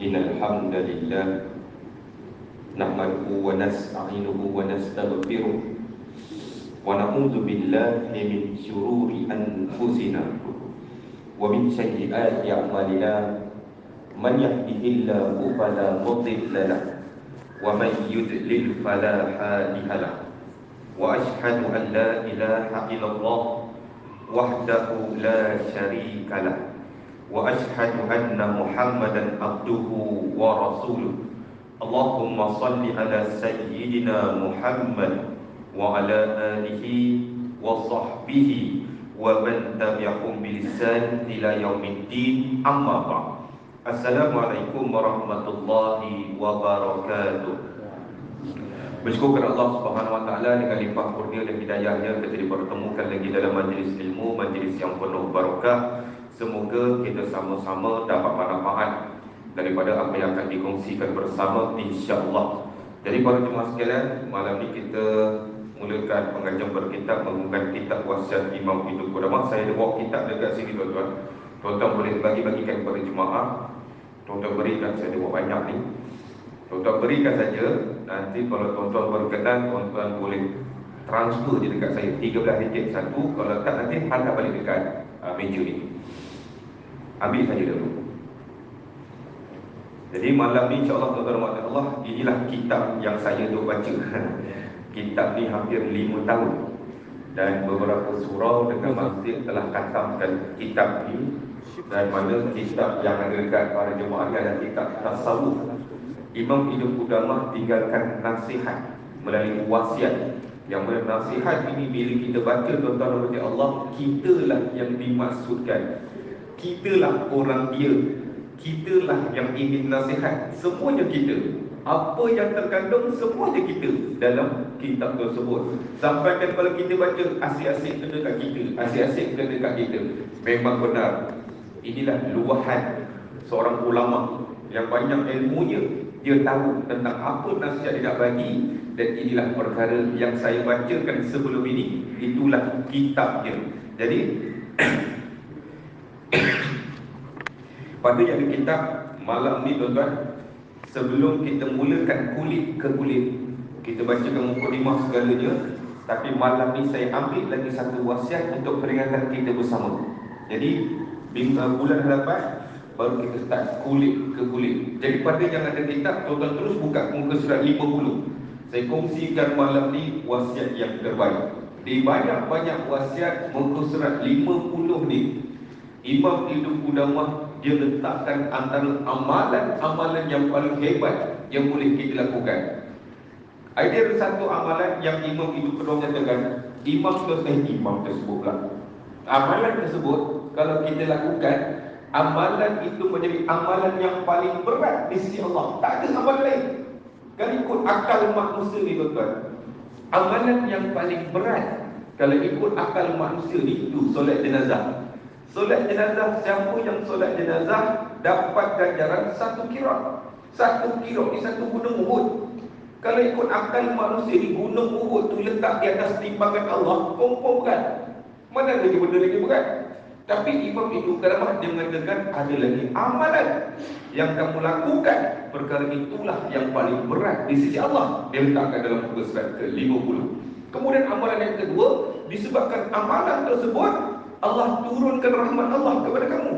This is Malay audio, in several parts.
إن الحمد لله نحمده ونستعينه ونستغفره ونعوذ بالله من شرور أنفسنا ومن سيئات أعمالنا من يهده الله فلا مضل له ومن يضلل فلا هادي له وأشهد أن لا إله إلا الله وحده لا شريك له وأشهد أن محمدا عبده ورسوله اللهم صل على سيدنا محمد وعلى آله وصحبه ومن تبعهم بإحسان إلى يوم الدين أما بعد السلام عليكم ورحمة الله وبركاته. Bersyukur kepada Allah Subhanahu Wa Taala dengan limpah kurnia dan hidayahnya kita dipertemukan lagi dalam majlis ilmu, majlis yang penuh barakah. Semoga kita sama-sama dapat manfaat daripada apa yang akan dikongsikan bersama, insya-Allah. Jadi para jemaah sekalian, malam ini kita mulakan pengajian berkitab menggunakan kitab wasiat Imam Ibnu Qudamah. Saya ada bawa kitab dekat sini tuan-tuan. Tuan-tuan boleh bagi-bagikan kepada jemaah. Tuan-tuan berikan, saya ada bawa banyak ni. Tuan-tuan berikan saja. Nanti kalau tuan-tuan berkenan, tuan-tuan boleh transfer je dekat saya. RM13 satu. Kalau tak, nanti hantar balik dekat meja ni. Ambil saja dulu. Jadi malam ni insya-Allah tuan-tuan dan Allah, inilah kitab yang saya duk baca. Kitab ni hampir 5 tahun. Dan beberapa surau dengan masjid telah khatamkan kitab ni. Dan mana kitab yang ada dekat para jemaah ni adalah kitab tasawuf. Imam Ibnu Qudamah tinggalkan nasihat melalui wasiat. Yang mana nasihat ini bila kita baca tuan-tuan dan Allah, kitalah yang dimaksudkan. Kitalah orang dia. Kitalah yang ingin nasihat. Semuanya kita. Apa yang terkandung semuanya kita dalam kitab tersebut. Sampaikan kalau kita baca asyik-asyik kena kat kita, asyik-asyik kena kat kita. Memang benar. Inilah luahan seorang ulama yang banyak ilmunya. Dia tahu tentang apa nasihat dia nak bagi. Dan inilah perkara yang saya bacakan sebelum ini. Itulah kitabnya. Jadi pada yang ada kitab malam ni tuan-tuan, sebelum kita mulakan kulit ke kulit, kita bacakan mukadimah segalanya. Tapi malam ni saya ambil lagi satu wasiat untuk peringatan kita bersama. Jadi bulan hadapan baru kita start kulit ke kulit. Jadi pada yang ada kitab, tuan-tuan terus buka muka surat 50. Saya kongsikan malam ni wasiat yang terbaik. Di banyak-banyak wasiat muka surat 50 ni, Imam Ibnu Qudamah dia letakkan antara amalan-amalan yang paling hebat yang boleh kita lakukan. Ada satu amalan yang Imam Ibnu Qudamah nyatakan, Imam tersebut pula. Amalan tersebut kalau kita lakukan, amalan itu menjadi amalan yang paling berat di sisi Allah. Tak ada amalan lain. Kalau ikut akal manusia ni tuan-tuan, amalan yang paling berat kalau ikut akal manusia ni itu solat jenazah. Solat jenazah, siapa yang solat jenazah dapat ganjaran 1 qira'ah. 1 qira'ah ni 1 gunung Uhud. Kalau ikut akal manusia ni, gunung Uhud tu letak di atas timbangan Allah, confirm berat. Mana lagi benda lagi berat? Tapi Imam Ibnu Qudamah dia mengatakan ada lagi amalan yang kamu lakukan, perkara itulah yang paling berat di sisi Allah. Dia letakkan dalam muka surat ke-50. Kemudian amalan yang kedua, disebabkan amalan tersebut Allah turunkan rahmat Allah kepada kamu.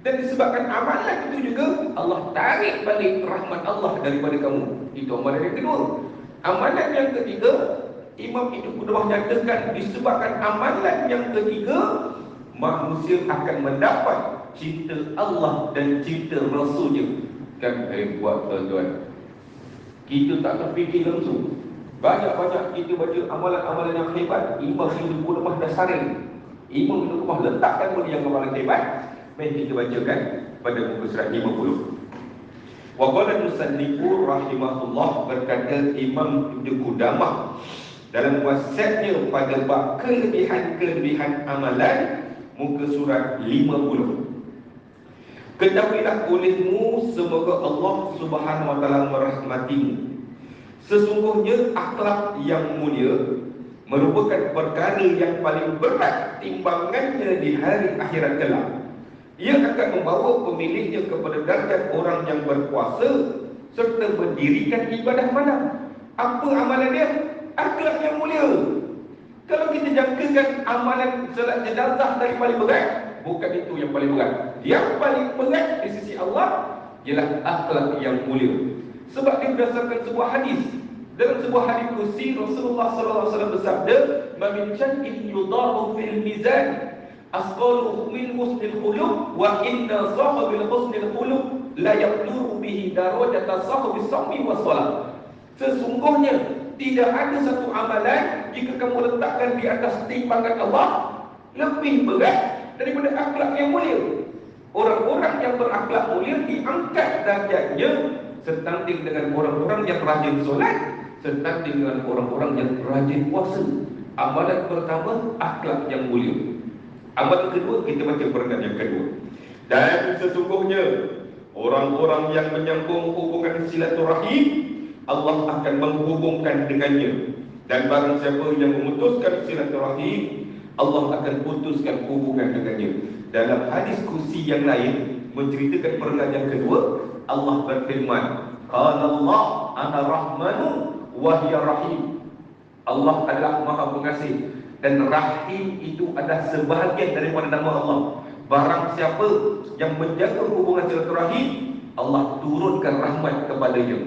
Dan disebabkan amalan itu juga Allah tarik balik rahmat Allah daripada kamu. Itu amalan yang kedua. Amalan yang ketiga, Imam Ibnu Qudamah nyatakan disebabkan amalan yang ketiga, manusia akan mendapat cinta Allah dan cinta Rasulnya. Kan buat tuan-tuan, kita tak terfikir langsung. Banyak-banyak kita baca amalan-amalan yang hebat. Imam Ibnu Qudamah dah saring. Imam Ibnu Qudamah letakkan benda yang paling hebat. Mari kita bacakan pada muka surat 50. Wa qala al-musannifu rahimahullah, berkata Imam Ibnu Qudamah dalam wasiatnya pada bab kelebihan-kelebihan amalan, muka surat 50. Ketahuilah olehmu, semoga Allah Subhanahu wa taala merahmatimu, sesungguhnya akhlak yang mulia merupakan perkara yang paling berat timbangannya di hari akhirat kelak. Ia akan membawa pemiliknya kepada darjat orang yang berpuasa serta mendirikan ibadah malam. Apa amalan dia? Akhlak yang mulia. Kalau kita jangkakan amalan solat jenazah dari paling berat, bukan itu yang paling berat. Yang paling berat di sisi Allah ialah akhlak yang mulia. Sebab dia berdasarkan sebuah hadis. Dalam sebuah hadis kursi Rasulullah SAW bersabda, "Ma min shay'in yudahu fil mizan asqaluhu min husnil khuluq wa inna sahibil husnil khuluq la yaqduru bihi darajata sahibis sawmi was salat." Sesungguhnya tidak ada satu amalan jika kamu letakkan di atas timbangan Allah lebih berat daripada akhlak yang mulia. Orang-orang yang berakhlak mulia diangkat darjatnya setanding dengan orang-orang yang rajin solat, setanding dengan orang-orang yang rajin puasa. Amalan pertama, akhlak yang mulia. Amalan kedua, kita baca perkataan yang kedua. Dan sesungguhnya orang-orang yang menyambung hubungan silaturahim, Allah akan menghubungkan dengannya. Dan barang siapa yang memutuskan silaturahim, Allah akan putuskan hubungan dengannya. Dalam hadis kursi yang lain menceritakan perkataan yang kedua, Allah berfirman, "Qala Allah ana rahmanu wa hiya rahim." Allah adalah Maha Pengasih dan Rahim itu adalah sebahagian daripada nama Allah. Barang siapa yang menjaga hubungan silaturahim, Allah turunkan rahmat kepadanya.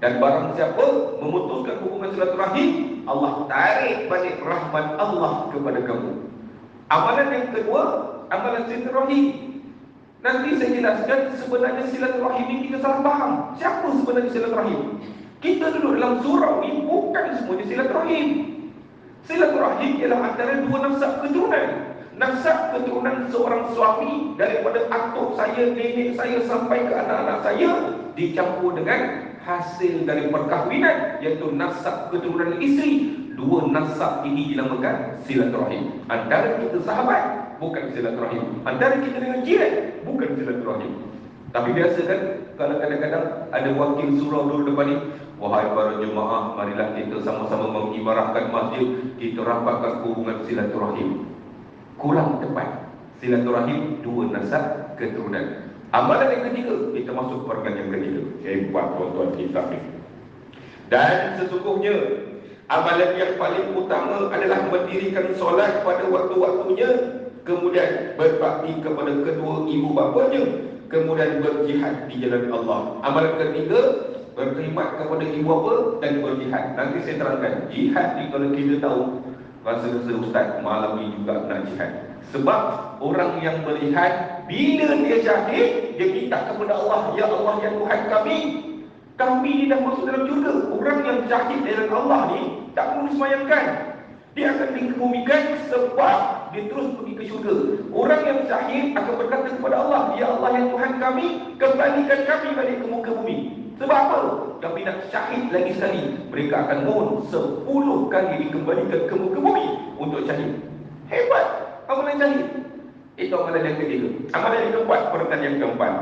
Dan barang siapa memutuskan hubungan silaturahim, Allah tarik balik rahmat Allah kepada kamu. Amalan yang kedua, amalan silaturahim. Nanti saya jelaskan sebenarnya silaturahim ini kita salah faham. Siapa sebenarnya silaturahim? Kita duduk dalam surau ini bukan semuanya silaturahim. Silaturahim ialah antara dua nasab keturunan. Nasab keturunan seorang suami daripada atuk saya, nenek saya sampai ke anak-anak saya dicampur dengan hasil dari perkahwinan, iaitu nasab keturunan isteri. Dua nasab ini dinamakan silaturahim. Antara kita sahabat, bukan silaturahim. Antara kita dengan jiran, bukan silaturahim. Tapi biasa kan, kalau kadang-kadang ada wakil surau dulu depan ni, "Wahai para jemaah, marilah kita sama-sama mengimarahkan masjid, kita rapatkan hubungan silaturahim." Kurang tepat. Silaturahim dua nasab keturunan. Amalan yang ketiga, kita masuk perkara yang ketiga. Hebat tuan-tuan kita ni. Dan sesungguhnya amalan yang paling utama adalah mendirikan solat pada waktu-waktunya, kemudian berbakti kepada kedua ibu bapanya, kemudian berjihad di jalan Allah. Amalan ketiga, berkhidmat kepada ibu bapa dan berjihad. Nanti saya terangkan. Jihad ni kalau kita tahu, rasa-rasa ustaz malam ni juga nak jihad. Sebab orang yang berjihad, bila dia syahid, dia minta kepada Allah, "Ya Allah, ya Tuhan kami ni dah masuk dalam syurga." Orang yang syahid dalam Allah ni tak perlu disemayangkan, dia akan dikebumikan sebab dia terus pergi ke syurga. Orang yang syahid akan berkata kepada Allah, "Ya Allah, ya Tuhan kembalikan kami balik ke muka bumi." Sebab apa? Kami nak syahid lagi sekali. Mereka akan mohon 10 kali dikembalikan ke muka bumi untuk syahid. Hebat amalan syahid. Itu amalan yang ketiga. Amalan yang keempat, perkataan yang keempat.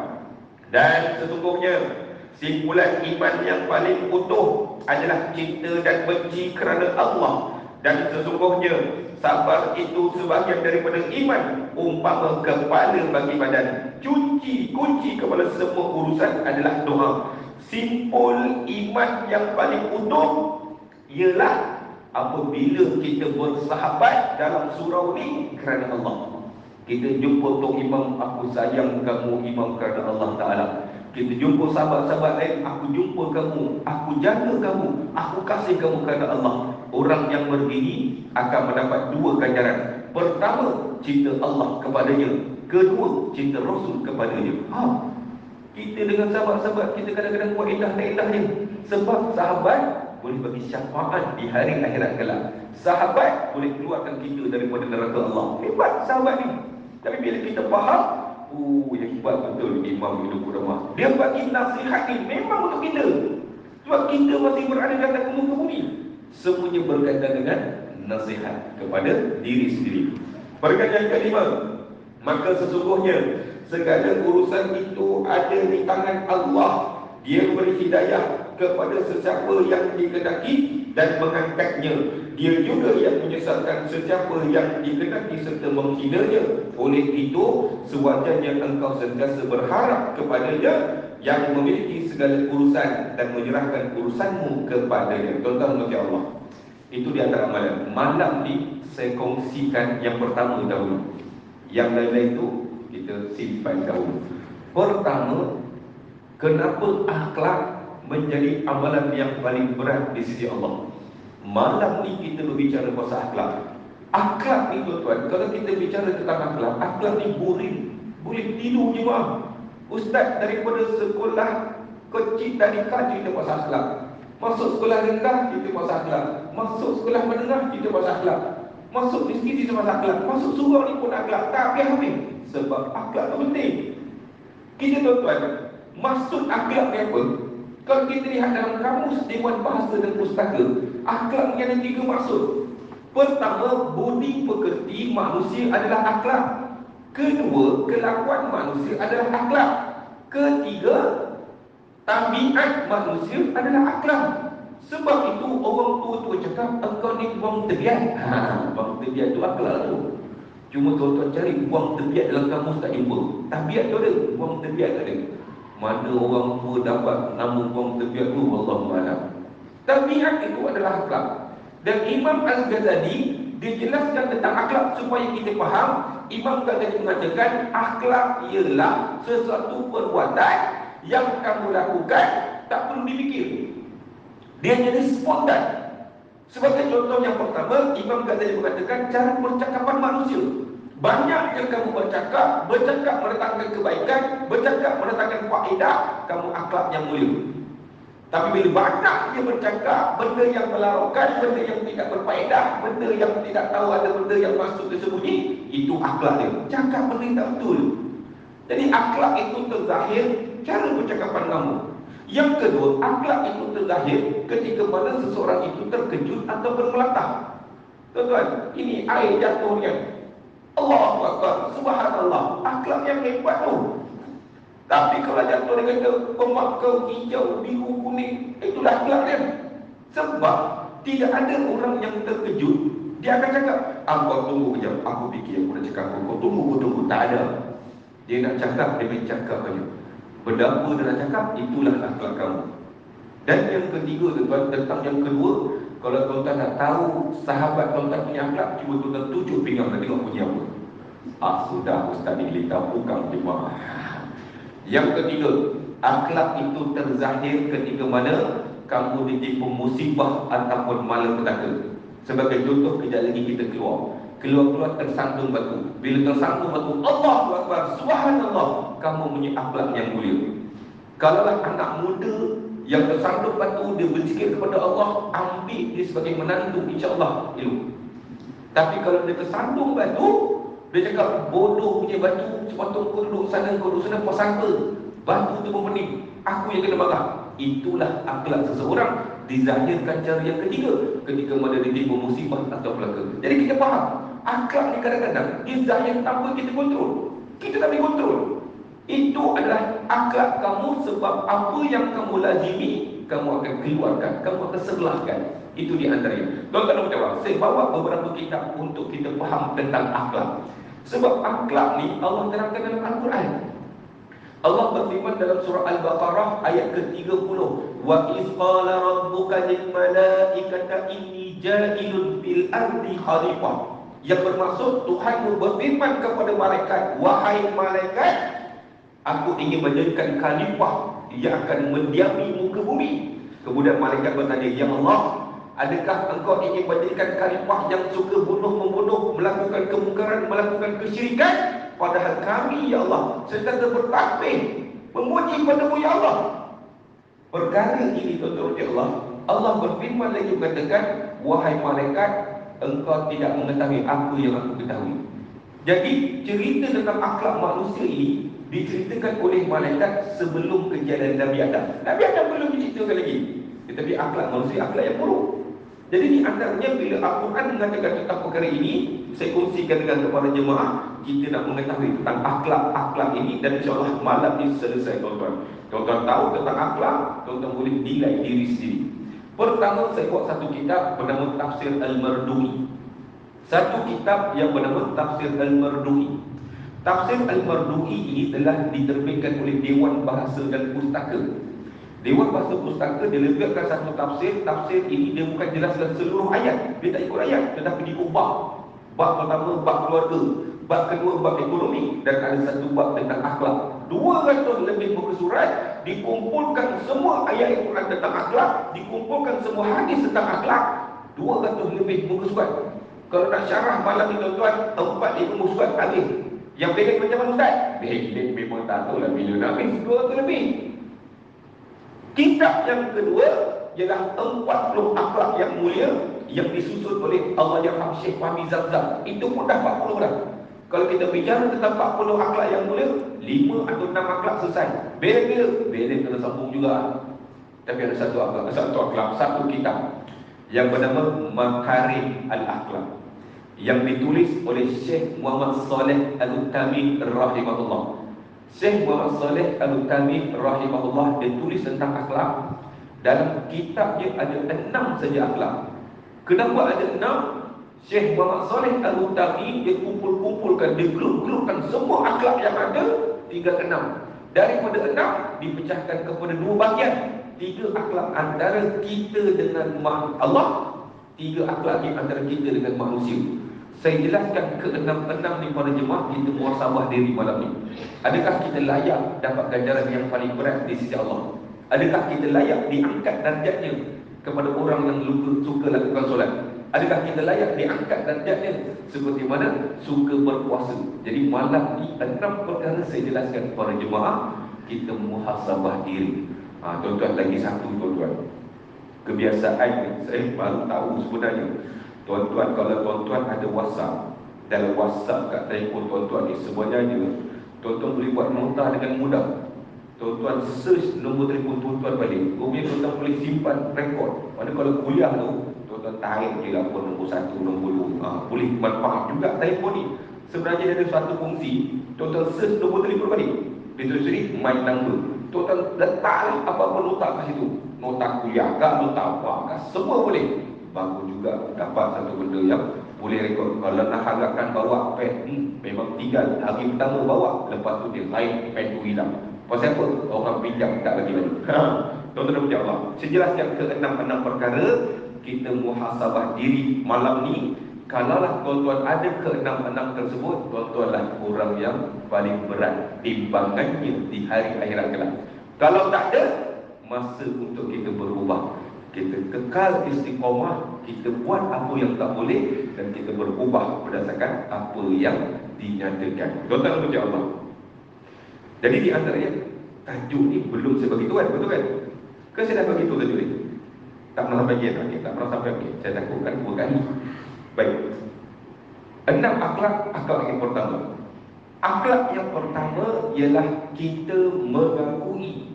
Dan sesungguhnya simpulan iman yang paling utuh adalah cinta dan benci kerana Allah. Dan sesungguhnya sabar itu sebahagian daripada iman, umpama kepala bagi badan. Kunci kepala semua urusan adalah doa. Simpul iman yang paling utuh ialah apabila kita bersahabat dalam surau ni kerana Allah. Kita jumpa Tok Imam, "Aku sayang kamu Imam kerana Allah Ta'ala." Kita jumpa sahabat-sahabat lain, "Aku jumpa kamu, aku jaga kamu, aku kasih kamu kerana Allah." Orang yang begini akan mendapat dua ganjaran. Pertama, cinta Allah kepadanya. Kedua, cinta Rasul kepadanya. Kita dengan sahabat-sahabat kita kadang-kadang buat indah-indahnya. Sebab sahabat boleh bagi syafaat di hari akhirat kelak. Sahabat boleh keluarkan kita daripada neraka Allah. Hebat sahabat ni. Tapi bila kita faham, hebat betul Imam Ibnu Qudamah. Dia bagi nasihat ni memang untuk kita. Sebab kita masih berada di atas muka bumi. Semuanya berkaitan dengan nasihat kepada diri sendiri. Perkara yang kelima, maka sesungguhnya segala urusan itu ada di tangan Allah Dia memberi hidayah kepada sesiapa yang dikehendaki dan mengangkatnya. Dia juga yang menyesatkan sesiapa yang dikehendaki serta menghinanya. Oleh itu, sewajarnya engkau sentiasa berharap kepadanya yang memiliki segala urusan dan menyerahkan urusanmu kepadanya. Tuan-tuan dan Allah, itu di antara amalan. Malam ni saya kongsikan yang pertama dahulu. Yang lain-lain itu kita simpan dahulu. Pertama, kenapa akhlak menjadi amalan yang paling berat di sisi Allah? Malam ni kita berbicara pasal akhlak. Akhlak ni tuan-tuan, kalau kita bicara tentang akhlak ni boring. Boleh tidur je bang. Ustaz daripada sekolah kecil tadika cerita pasal akhlak. Masuk sekolah rendah cerita pasal akhlak. Masuk sekolah menengah cerita pasal akhlak. Masuk miskin cerita pasal akhlak. Masuk surau ni pun akhlak. Tak habis-habis. Sebab akhlak tu penting. Kita tuan-tuan, maksud akhlak ni apa? Kalau kita lihat dalam kamus Dewan Bahasa dan Pustaka, akhlak ni ada 3 maksud. Pertama, budi pekerti manusia adalah akhlak. Kedua, kelakuan manusia adalah akhlak. Ketiga, tabiat manusia adalah akhlak. Sebab itu orang tua cakap, engkau ni buang tebiat. Buang tebiat tu akhlak tu. Cuma tuan-tuan cari buang tebiat dalam kamus tak jumpa. Tabiat tu ada, buang tebiat tak ada. Mana orang tua dapat nama buang tebiat tu, Wallahualam. Tabiat itu adalah akhlak. Dan Imam Al-Ghazali dia jelaskan tentang akhlak supaya kita faham. Imam Ghazali mengatakan akhlak ialah sesuatu perbuatan yang kamu lakukan tak perlu dipikir. Dia jadi spontan. Sebagai contoh yang pertama, Imam Ghazali mengatakan cara percakapan manusia. Banyak yang kamu bercakap mendatangkan kebaikan, bercakap mendatangkan faedah, kamu akhlak yang mulia. Tapi bila banyak dia bercakap benda yang melarutkan, benda yang tidak berfaedah, benda yang tidak tahu ada benda yang masuk tersembunyi, itu akhlak dia. Cakap benda yang tak betul. Jadi akhlak itu terzahir cara percakapan kamu. Yang kedua, akhlak itu terzahir ketika mana seseorang itu terkejut atau bermelatah. Tuan-tuan, ini air jatuhnya. Allahu Akbar, subhanallah, akhlak yang hebat tu. Tapi kalau jatuh dia kata pemakau hijau, biru, kuning, itulah akhlak dia. Sebab tidak ada orang yang terkejut, dia akan cakap, kau tunggu kejap, aku fikir aku nak cakap, kau tunggu. Tak ada. Dia nak cakap, dia main cakap saja. Benda apa dia nak cakap, itulah akhlak kamu. Dan yang ketiga tuan-tuan, tentang yang kedua, kalau tuan-tuan nak tahu sahabat tuan-tuan punya akhlak, cuba tuan-tuan tujuh pinggang dan tengok punya apa. Sudah Ustaz ni lita bukan jemaah. Yang ketiga, akhlak itu terzahir ketika mana kamu ditipu musibah ataupun malapetaka. Sebagai contoh, kejap lagi kita keluar tersandung batu. Bila tersandung batu, Allahu Akbar, subhanallah, kamu punya akhlak yang mulia. Kalaulah anak muda yang tersandung batu, dia berzikir kepada Allah, ambil dia sebagai menantu, insya-Allah elok. Tapi kalau dia tersandung batu, dia cakap, bodoh punya batu, sepatutnya kau duduk sana, pasang apa? Batu tu pun pening, aku yang kena marah. Itulah akhlak seseorang dizahirkan cara yang ketiga ketika mana ditipu musibah atau pelaka. Jadi kita faham, akhlak ni kadang-kadang dia zahir tanpa kita kontrol. Kita tak boleh kontrol. Itu adalah akhlak kamu, sebab apa yang kamu lazimi, kamu akan keluarkan, kamu akan serlahkan. Itu di antaranya. Tuan-tuan dan puan, saya bawa beberapa kitab untuk kita faham tentang akhlak. Sebab akhlak ni Allah terangkan dalam Al-Quran. Allah berfirman dalam surah Al-Baqarah ayat ke-30, wa iz qala rabbuka lil malaikati inni ja'ilun fil ardi khalifah. Yang bermaksud Tuhanmu berfirman kepada malaikat, wahai malaikat, aku ingin menjadikan khalifah yang akan mendiami muka bumi. Kemudian malaikat bertanya, ya Allah, adakah engkau ingin menjadikan khalifah yang suka bunuh-membunuh, melakukan kemungkaran, melakukan kesyirikan? Padahal kami, ya Allah, sentiasa bertakbir, memuji padamu, ya Allah. Perkara ini, tuan-tuan, ya Allah, Allah berfirman lagi mengatakan, wahai malaikat, engkau tidak mengetahui apa yang aku ketahui. Jadi, cerita tentang akhlak manusia ini diceritakan oleh malaikat sebelum kejadian Nabi Adam. Nabi Adam belum diceritakan lagi. Tetapi akhlak manusia, akhlak yang buruk. Jadi di antaranya bila Al-Quran mengatakan tentang perkara ini, saya kongsikan dengan kepada jemaah, kita nak mengetahui tentang akhlak-akhlak ini, dan insyaAllah malam ini selesai tuan-tuan. Tuan-tuan tahu tentang akhlak, tuan-tuan boleh nilai diri sendiri. Pertama, saya buat satu kitab bernama Tafsir Al-Marduhi. Satu kitab yang bernama Tafsir Al-Marduhi. Tafsir Al-Marduhi ini telah diterbitkan oleh Dewan Bahasa dan Pustaka. Dewan Bahasa Pustaka dia letakkan satu tafsir. Tafsir ini dia bukan jelaskan seluruh ayat, dia tak ikut ayat, tetapi dia ikut bab. Bab pertama bab keluarga, bab kedua bab ekonomi, dan ada satu bab tentang akhlak. 200 lebih muka surat, dikumpulkan semua ayat Al-Quran tentang akhlak, dikumpulkan semua hadis tentang akhlak. 200 lebih muka surat. Kalau nak syarah malam ni tuan-tuan, 4-5 muka surat habis. Yang pendek macam mana Ustaz? Pendek memang tak tahu lah bila nak habis. 200 lebih. Kitab yang kedua ialah 40 akhlak yang mulia yang disusun oleh Allahyarham Syekh Fahmi Zamzam. Itu pun dah 40 dah. Kalau kita bicara tentang 40 akhlak yang mulia, 5 atau 6 akhlak selesai. Beza kena sambung juga. Tapi ada satu akhlak, satu kitab yang bernama Makarim Al-Akhlak, yang ditulis oleh Syekh Muhammad Saleh Al-Uttami rahimahullah. Syekh Muhammad Saleh Al-Uttami rahimahullah, dia tulis tentang akhlak. Dalam kitabnya ada 6 saja akhlak. Kenapa ada 6? Syekh Muhammad Saleh Al-Uttami dia kumpulkan, dia grup-grupkan semua akhlak yang ada tinggal 6. Daripada 6 dipecahkan kepada 2 bahagian. 3 akhlak antara kita dengan Allah, 3 akhlak antara kita dengan manusia. Saya jelaskan ke-6 ni pada jemaah, kita muhasabah diri malam ni. Adakah kita layak dapat ganjaran yang paling berat di sisi Allah? Adakah kita layak diangkat darjatnya kepada orang yang suka lakukan solat? Adakah kita layak diangkat darjatnya seperti mana suka berpuasa? Jadi malam ni 6 perkara saya jelaskan kepada jemaah, kita muhasabah diri. Tuan-tuan, lagi satu tuan-tuan, kebiasaan saya baru tahu sebenarnya. Tuan-tuan, kalau tuan-tuan ada WhatsApp, dalam WhatsApp kat telefon tuan-tuan ni sebenarnya tuan-tuan boleh buat nota dengan mudah. Tuan-tuan search nombor telefon tuan-tuan balik. Kemudian tuan-tuan boleh simpan rekod. Mana kalau kuliah tu, tuan-tuan tarik je lah pun nombor 1, nombor 2. Boleh manfaat juga telefon ni. Sebenarnya dia ada satu fungsi. Tuan-tuan search nombor telefon balik, dia tulis sini my number. Tuan-tuan letaklah apa-apa nota kat situ. Nota kuliah kah, nota apa kah, semua boleh. Bagus juga dapat satu benda yang boleh rekod. Kalau nak harapkan bawa pad, memang tinggal hari pertama bawa, lepas tu dia lain, pad tu hilang. Pasal apa? Orang pinjam tak lagi lagi. Tuan-tuan punya Allah, saya jelaskan ke 6 perkara. Kita muhasabah diri malam ni. Kalaulah tuan-tuan ada ke-6 tersebut, tuan-tuanlah orang yang paling berat timbangannya di hari akhirat kelak. Kalau tak ada, masa untuk kita berubah. Kita kekal istiqamah, kita buat apa yang tak boleh, dan kita berubah berdasarkan apa yang dinyatakan. Tuan-tuan puji Allah. Jadi di antaranya tajuk ni belum saya bagi tuan, betul kan? Kan saya dah bagi tu tajuk ni. Tak pernah sampai lagi, tak pernah sampai lagi. Saya takutkan 2 kali. Baik. 6 akhlak yang pertama. Akhlak yang pertama ialah kita mengakui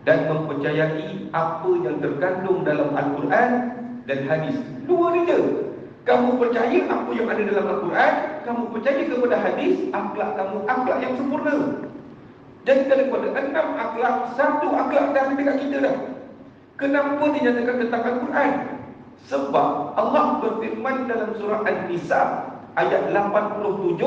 dan mempercayai apa yang terkandung dalam Al-Quran dan hadis. 2 ni je. Kamu percaya apa yang ada dalam Al-Quran, kamu percaya kepada hadis, akhlak kamu akhlak yang sempurna. Jadi daripada 6 akhlak, 1 akhlak dah ada dekat kita dah. Kenapa dinyatakan tentang Al-Quran? Sebab Allah berfirman dalam surah An-Nisa ayat 87,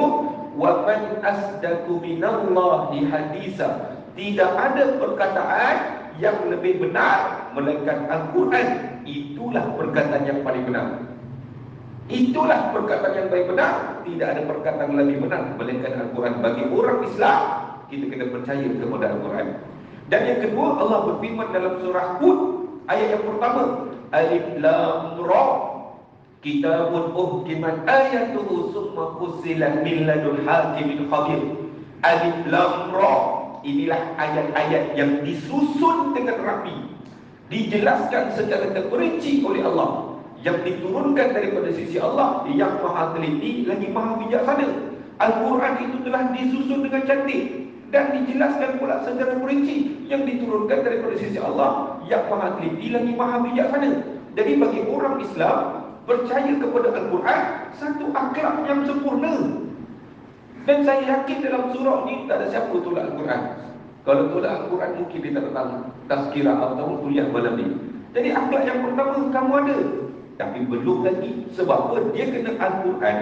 "Wa man asdaqu minallahi hadisa." Tidak ada perkataan yang lebih benar melainkan Al-Quran. Itulah perkataan yang paling benar. Itulah perkataan yang paling benar. Tidak ada perkataan lebih benar melainkan Al-Quran. Bagi orang Islam, kita kena percaya kepada Al-Quran. Dan yang kedua, Allah berfirman dalam surah Hud ayat yang pertama, Alif Lam Ra, kitabun uhkimat ayatuhu summa fussilat min ladun hakimin khabir. Alif Lam Ra, inilah ayat-ayat yang disusun dengan rapi, dijelaskan secara terperinci oleh Allah, yang diturunkan daripada sisi Allah yang maha teliti lagi maha bijaksana. Al-Quran itu telah disusun dengan cantik dan dijelaskan pula secara perinci, yang diturunkan daripada sisi Allah yang maha teliti lagi maha bijaksana. Jadi bagi orang Islam, percaya kepada Al-Quran satu akhlak yang sempurna. Dan saya yakin dalam surah ni tak ada siapa tolak Al-Quran. Kalau tolak Al-Quran mungkin dia tak datang tazkirah atau kuliah malam ni. Jadi akhlak yang pertama kamu ada. Tapi belum lagi. Sebab apa? Dia kena Al-Quran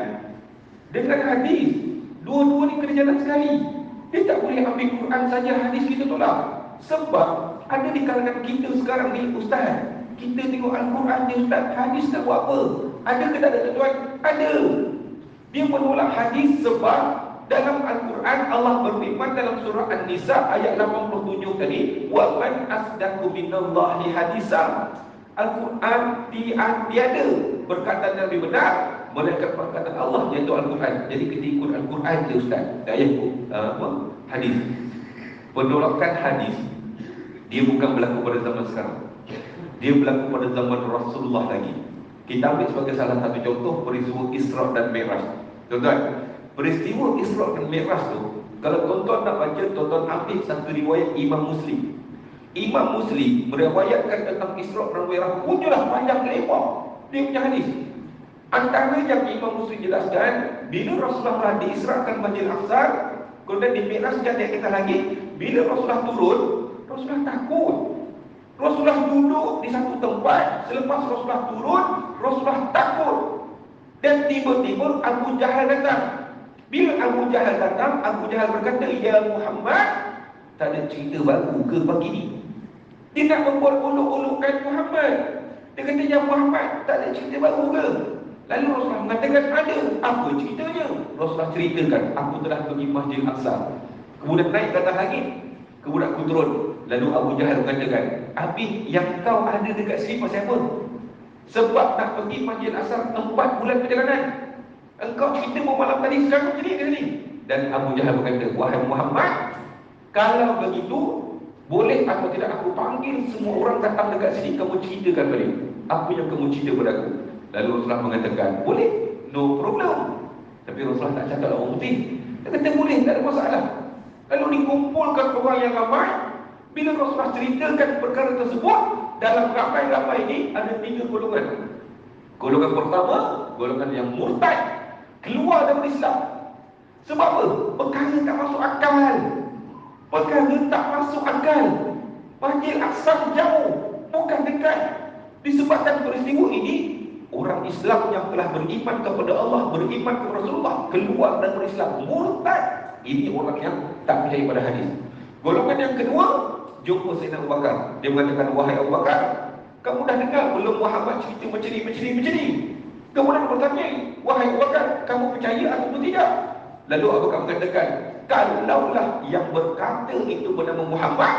dengan hadis. Dua-dua ni kena jalan sekali. Dia tak boleh ambil Quran saja, hadis kita tolak. Sebab ada di kalangan kita sekarang ni, ustaz, kita tengok Al-Quran ni, ustaz, hadis nak buat apa? Ada ke tak ada tuan? Ada. Dia menolak hadis sebab dalam Al-Quran Allah berfirman dalam surah An-Nisa ayat 87 tadi, wa man asdaqu minallahi hadisa. Al-Quran tiada perkataan yang lebih benar melainkan perkataan Allah, iaitu Al-Quran. Jadi kita ikut Al-Quran je ustaz, tak payah ikut hadis. Penolakan hadis dia bukan berlaku pada zaman sekarang, dia berlaku pada zaman Rasulullah lagi. Kita ambil sebagai salah satu contoh peristiwa Isra dan Mi'raj. Tuan-tuan, peristiwa Isra dan Mi'raj tu, kalau tuan-tuan nak baca, tuan-tuan ambil satu riwayat Imam Muslim. Imam Muslim meriwayatkan tentang Isra dan Mi'raj, punyalah panjang lebar dia punya hadis. Antara yang Imam Muslim jelaskan, bila Rasulullah diisrakan Masjid Al-Aqsa, kemudian di Mi'rajkan dia kata lagi, bila Rasulullah turun, Rasulullah takut. Rasulullah duduk di satu tempat, selepas Rasulullah turun, Rasulullah takut. Dan tiba-tiba Abu Jahal datang. Bila Abu Jahal datang, Abu Jahal berkata, ya Muhammad, tak ada cerita baru ke pagi ni? Dia nak membuat olok-olokkan Muhammad. Dia kata, ya Muhammad, tak ada cerita baru ke? Lalu Rasulullah mengatakan, ada. Apa ceritanya? Rasulullah ceritakan, aku telah pergi Masjid Al-Aqsa, kemudian naik ke atas langit, kemudian aku turun. Lalu Abu Jahal mengatakan, habis yang kau ada dekat sini pasal apa? Sebab nak pergi Masjid Al-Aqsa 4 bulan perjalanan. Engkau cerita malam tadi sekarang macam ni ke sini? Dan Abu Jahal berkata, wahai Muhammad, kalau begitu, boleh atau tidak aku panggil semua orang datang dekat sini, kamu ceritakan balik apa yang kamu cerita pada aku. Lalu Rasulullah mengatakan, boleh, no problem. Tapi Rasulullah tak cakap orang putih. Dia kata boleh, tak ada masalah. Lalu dikumpulkan orang yang ramai. Bila Rasulullah ceritakan perkara tersebut, dalam ramai-ramai ini ada 3 golongan. Golongan pertama, golongan yang murtad, keluar dari Islam. Sebab apa? Perkara tak masuk akal. Perkara tak masuk akal. Masjid Al-Aqsa jauh, bukan dekat. Disebabkan peristiwa ini, orang Islam yang telah beriman kepada Allah, beriman kepada Rasulullah, keluar dari Islam, murtad. Ini orang yang tak percaya pada hadis. Golongan yang kedua, jumpa Sayyidina Abu Bakar. Dia mengatakan, wahai Abu Bakar, kamu dah dengar belum Muhammad cerita macam ni? Kemudian bertanya, wahai Abu Bakar, kamu percaya atau tidak? Lalu Abu Bakar mengatakan, kalaulah yang berkata itu bernama Muhammad,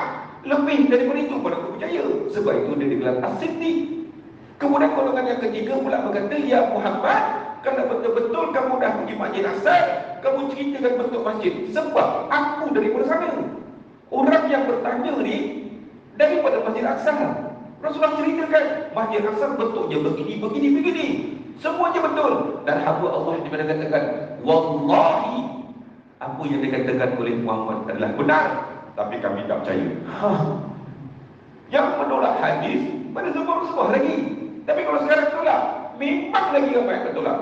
lebih daripada itu pun aku percaya. Sebab itu dia digelar As-Siddiq. Kemudian golongan yang ketiga pula berkata, ya Muhammad, kalau betul-betul kamu dah pergi Masjid Al-Aqsa, kamu ceritakan bentuk masjid. Sebab aku daripada sana. Orang yang bertanya ni daripada Masjid Al-Aqsa. Rasulullah ceritakan Masjid Al-Aqsa bentuknya begini. Semuanya betul. Dan hamba Allah di mana katakan, wallahi, apa yang dikatakan oleh Muhammad adalah benar, tapi kami tak percaya. Yang menolak hadis pada zaman Rasulullah lagi. Tapi kalau sekarang tolak, memang lagi ramai yang tolak.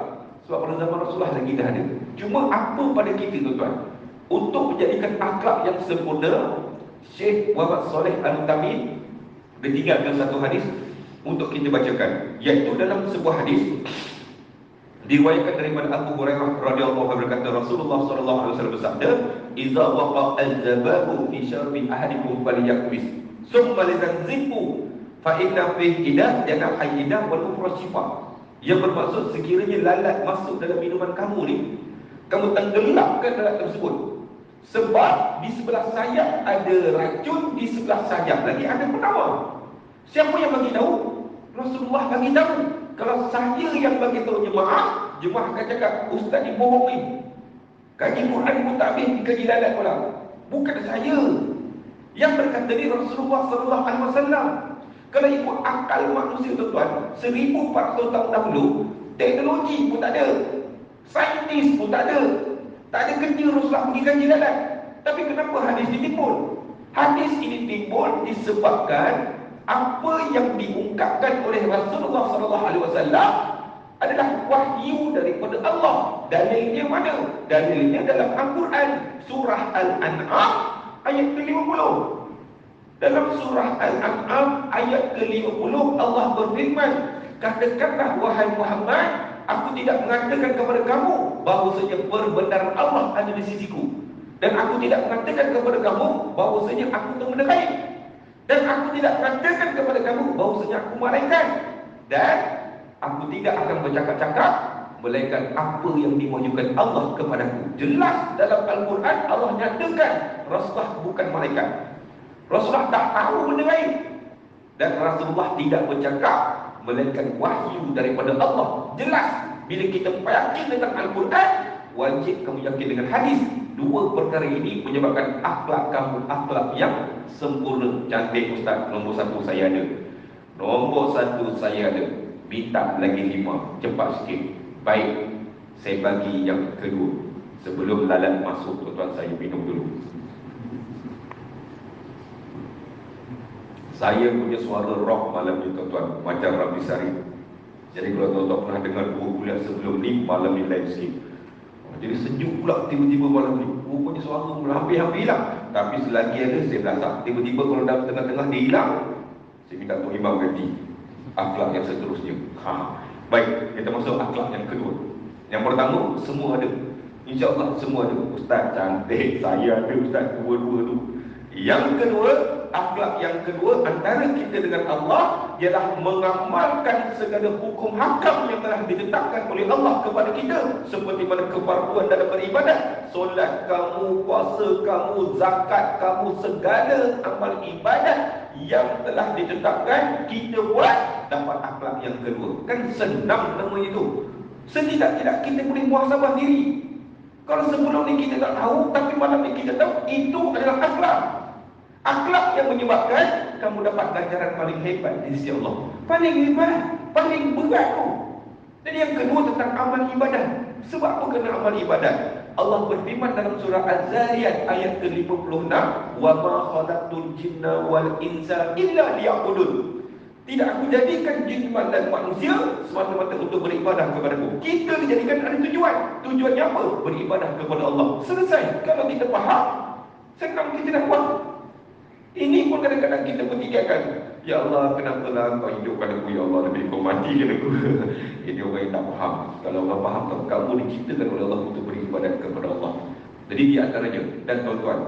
Sebab pada zaman Rasulullah lagi dah ada. Cuma apa pada kita tuan-tuan? Untuk menjadikan akhlak yang sempurna, Syekh Muhammad Saleh Al-Utami ditinggalkan satu hadis untuk kita bacakan, iaitu dalam sebuah hadis diriwayatkan daripada Abu Hurairah radhiyallahu anhu berkata, Rasulullah sallallahu alaihi wasallam bersabda, "Idza waqa'a al-zababu fi syarbi ahadikum falyakbis, summa litanzifu fa inna fihi idah yana hayyidah wal ukhra shifa." Yang bermaksud, sekiranya lalat masuk dalam minuman kamu ni, kamu tenggelamkan lalat tersebut. Sebab di sebelah sayap ada racun, di sebelah sayap lagi ada penawar. Siapa yang bagi tahu? Rasulullah bagi tahu. Kalau saya yang bagi tahu jemaah akan cakap, ustaz ni bohong ni. Kaji Quran pun tak habis, kaji lalat pula. Bukan saya. Yang berkata ni Rasulullah sallallahu alaihi wasallam. Kalau ikut akal manusia tuan-tuan, 1400 tahun dahulu, teknologi pun tak ada, saintis pun tak ada. Tak ada kerja Rasulullah pergi kaji lalat. Tapi kenapa hadis ini timbul? Hadis ini timbul disebabkan apa yang diungkapkan oleh Rasulullah sallallahu alaihi wasallam adalah wahyu daripada Allah. Dalilnya mana? Dalilnya dalam Al-Quran, surah Al-An'am ayat ke-50. Dalam surah Al-An'am ayat ke-50 Allah berfirman, katakanlah wahai Muhammad, aku tidak mengatakan kepada kamu bahawasanya perbenaran Allah ada di sisiku, dan aku tidak mengatakan kepada kamu bahawasanya aku itu menerai, dan aku tidak mengatakan kepada kamu bahawasanya aku malaikat, dan aku tidak akan bercakap-cakap melainkan apa yang diwahyukan Allah kepadaku. Jelas dalam Al-Quran Allah nyatakan Rasulullah bukan malaikat. Rasulullah tak tahu benda lain, dan Rasulullah tidak bercakap melainkan wahyu daripada Allah. Jelas bila kita yakin dengan Al-Quran, wajib kamu yakin dengan hadis. Dua perkara ini menyebabkan akhlak kamu akhlak yang sempurna. Cantik Ustaz, nombor 1 saya ada. Nombor 1 saya ada. Minta lagi 5. Cepat sikit. Baik, saya bagi yang kedua. Sebelum lalat masuk, tuan-tuan, saya minum dulu. Saya punya suara rock malam ni, tuan-tuan, macam Rabi Sari. Jadi kalau tuan-tuan pernah dengar 2 bulan sebelum ni, malam ni lain sikit. Jadi sejuk pula tiba-tiba malam ni. Rupanya suara hampir-hampir hilang. Tapi selagi ada, saya belasak. Tiba-tiba kalau dalam tengah-tengah dia hilang, saya minta Tuan Imam ganti akhlak yang seterusnya. Baik, kita masuk akhlak yang kedua. Yang pertama, semua ada. InsyaAllah semua ada. Ustaz cantik, saya ada Ustaz, dua-dua tu. Yang kedua, akhlak yang kedua antara kita dengan Allah ialah mengamalkan segala hukum hakam yang telah ditetapkan oleh Allah kepada kita, seperti mana kefarduan dalam beribadat, solat kamu, puasa kamu, zakat kamu, segala amal ibadat yang telah ditetapkan kita buat, dapat akhlak yang kedua. Kan senang namanya itu. Setidak-tidak kita boleh muhasabah diri. Kalau sebelum ni kita tak tahu, tapi malam ni kita tahu, itu adalah akhlak. Akhlak yang menyebabkan kamu dapat ganjaran paling hebat di sisi Allah. Paling hebat, paling berat tu. Jadi yang kedua tentang amal ibadah. Sebab apa kena amal ibadah? Allah berfirman dalam surah Az-Zariyat ayat ke-56, "Wa ma khalaqtul jinna wal insa illa liya'budun." Tidak aku jadikan jin dan manusia semata-mata untuk beribadah kepadaku. Kita dijadikan ada tujuan. Tujuannya apa? Beribadah kepada Allah. Selesai. Kalau kita faham, senang kita dah buat. Ini pun kadang-kadang kita bertikaikan. Ya Allah, kenapalah kau hidupkan aku, ya Allah, lebih kau matikan aku. Ini orang yang tak faham. Kalau orang faham, kamu diciptakan oleh Allah untuk beribadat kepada Allah. Jadi di antaranya, dan tuan-tuan,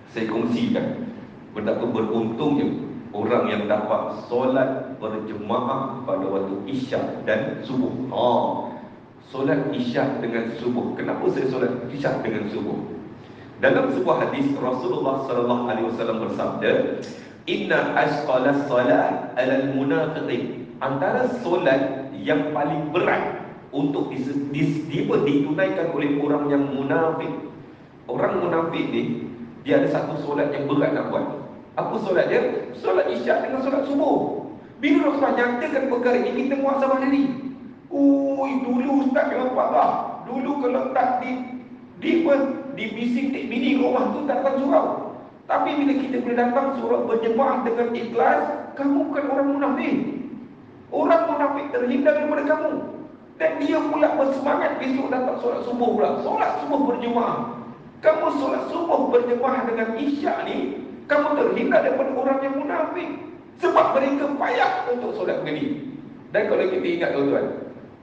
saya kongsikan betapa beruntungnya orang yang dapat solat berjemaah pada waktu Isyak dan subuh. Solat Isyak dengan subuh. Kenapa saya solat Isyak dengan subuh? Dalam sebuah hadis Rasulullah sallallahu alaihi wasallam bersabda, "Inna asqalas salat 'alal munafiqin." Antara solat yang paling berat untuk ditunaikan oleh orang yang munafik. Orang munafik ni, dia ada satu solat yang berat nak buat. Apa solat dia? Solat Isyak dengan solat subuh. Bila Rasulullah nyatakan perkara ini, kita muhasabah diri. Dulu Ustaz memang parah. Dulu kalau tak dibising bini rumah tu tak datang surau. Tapi bila kita boleh datang surau berjemaah dengan ikhlas, kamu bukan orang munafik. Orang munafik terhindar daripada kamu. Dan dia pula bersemangat besok datang solat subuh pula. Solat subuh berjemaah. Kamu solat subuh berjemaah dengan Isyak ni, kamu terhindar daripada orang yang munafik. Sebab mereka payah untuk solat begini. Dan kalau kita ingat tuan-tuan,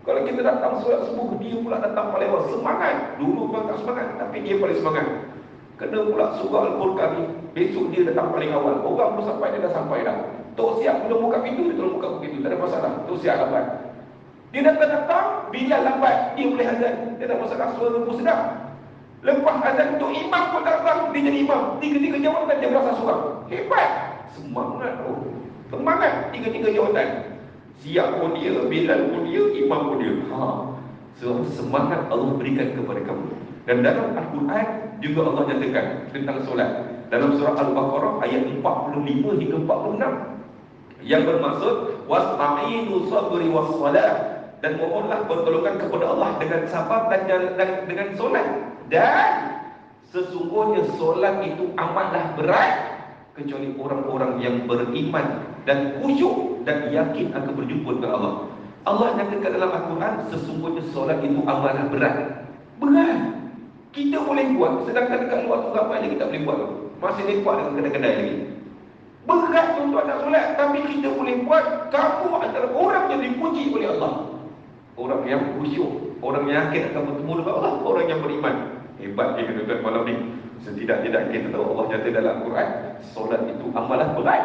kalau kita datang solat subuh, dia pula datang paling awal. Semangat. Dulu orang tak semangat, tapi dia paling semangat. Kena pula surah Al-Furqan ni, besok dia datang paling awal. Orang belum sampai, dia dah sampai dah. Tok siap belum buka pintu, dia tolong buka pintu. Tak ada masalah. Tok siap lambat. Dia datang, bila lambat, dia boleh azan. Dia tak masalah, suara pun sedap. Lepas azan, Tok Imam pun datang, dia jadi imam. Tiga-tiga jawatan dia berasa surah. Hebat. Semangat tu. Semangat. Tiga-tiga jawatan. Siap pun dia, Bilal pun dia, imam pun dia. So, semangat Allah berikan kepada kamu. Dan dalam Al-Quran juga Allah nyatakan tentang solat. Dalam surah Al-Baqarah ayat 45 hingga 46. Yang bermaksud wasta'inu sabri wassalah, dan mohonlah pertolongan kepada Allah dengan sabar dan dengan solat. Dan sesungguhnya solat itu amatlah berat kecuali orang-orang yang beriman dan khusyuk dan yakin akan berjumpa dengan Allah. Allah nyatakan dalam Al-Quran, sesungguhnya solat itu amalan berat. Berat. Kita boleh buat, sedangkan dekat luar tu ramai lagi tak boleh buat. Masih lepak dengan kedai-kedai lagi. Berat tuan-tuan nak solat, tapi kita boleh buat. Kamu adalah orang yang dipuji oleh Allah. Orang yang khusyuk, orang yang yakin akan bertemu dengan Allah, orang yang beriman. Hebat kita tuan-tuan malam ni. Setidak-tidak kita tahu Allah nyata dalam Al-Quran, solat itu amalan berat.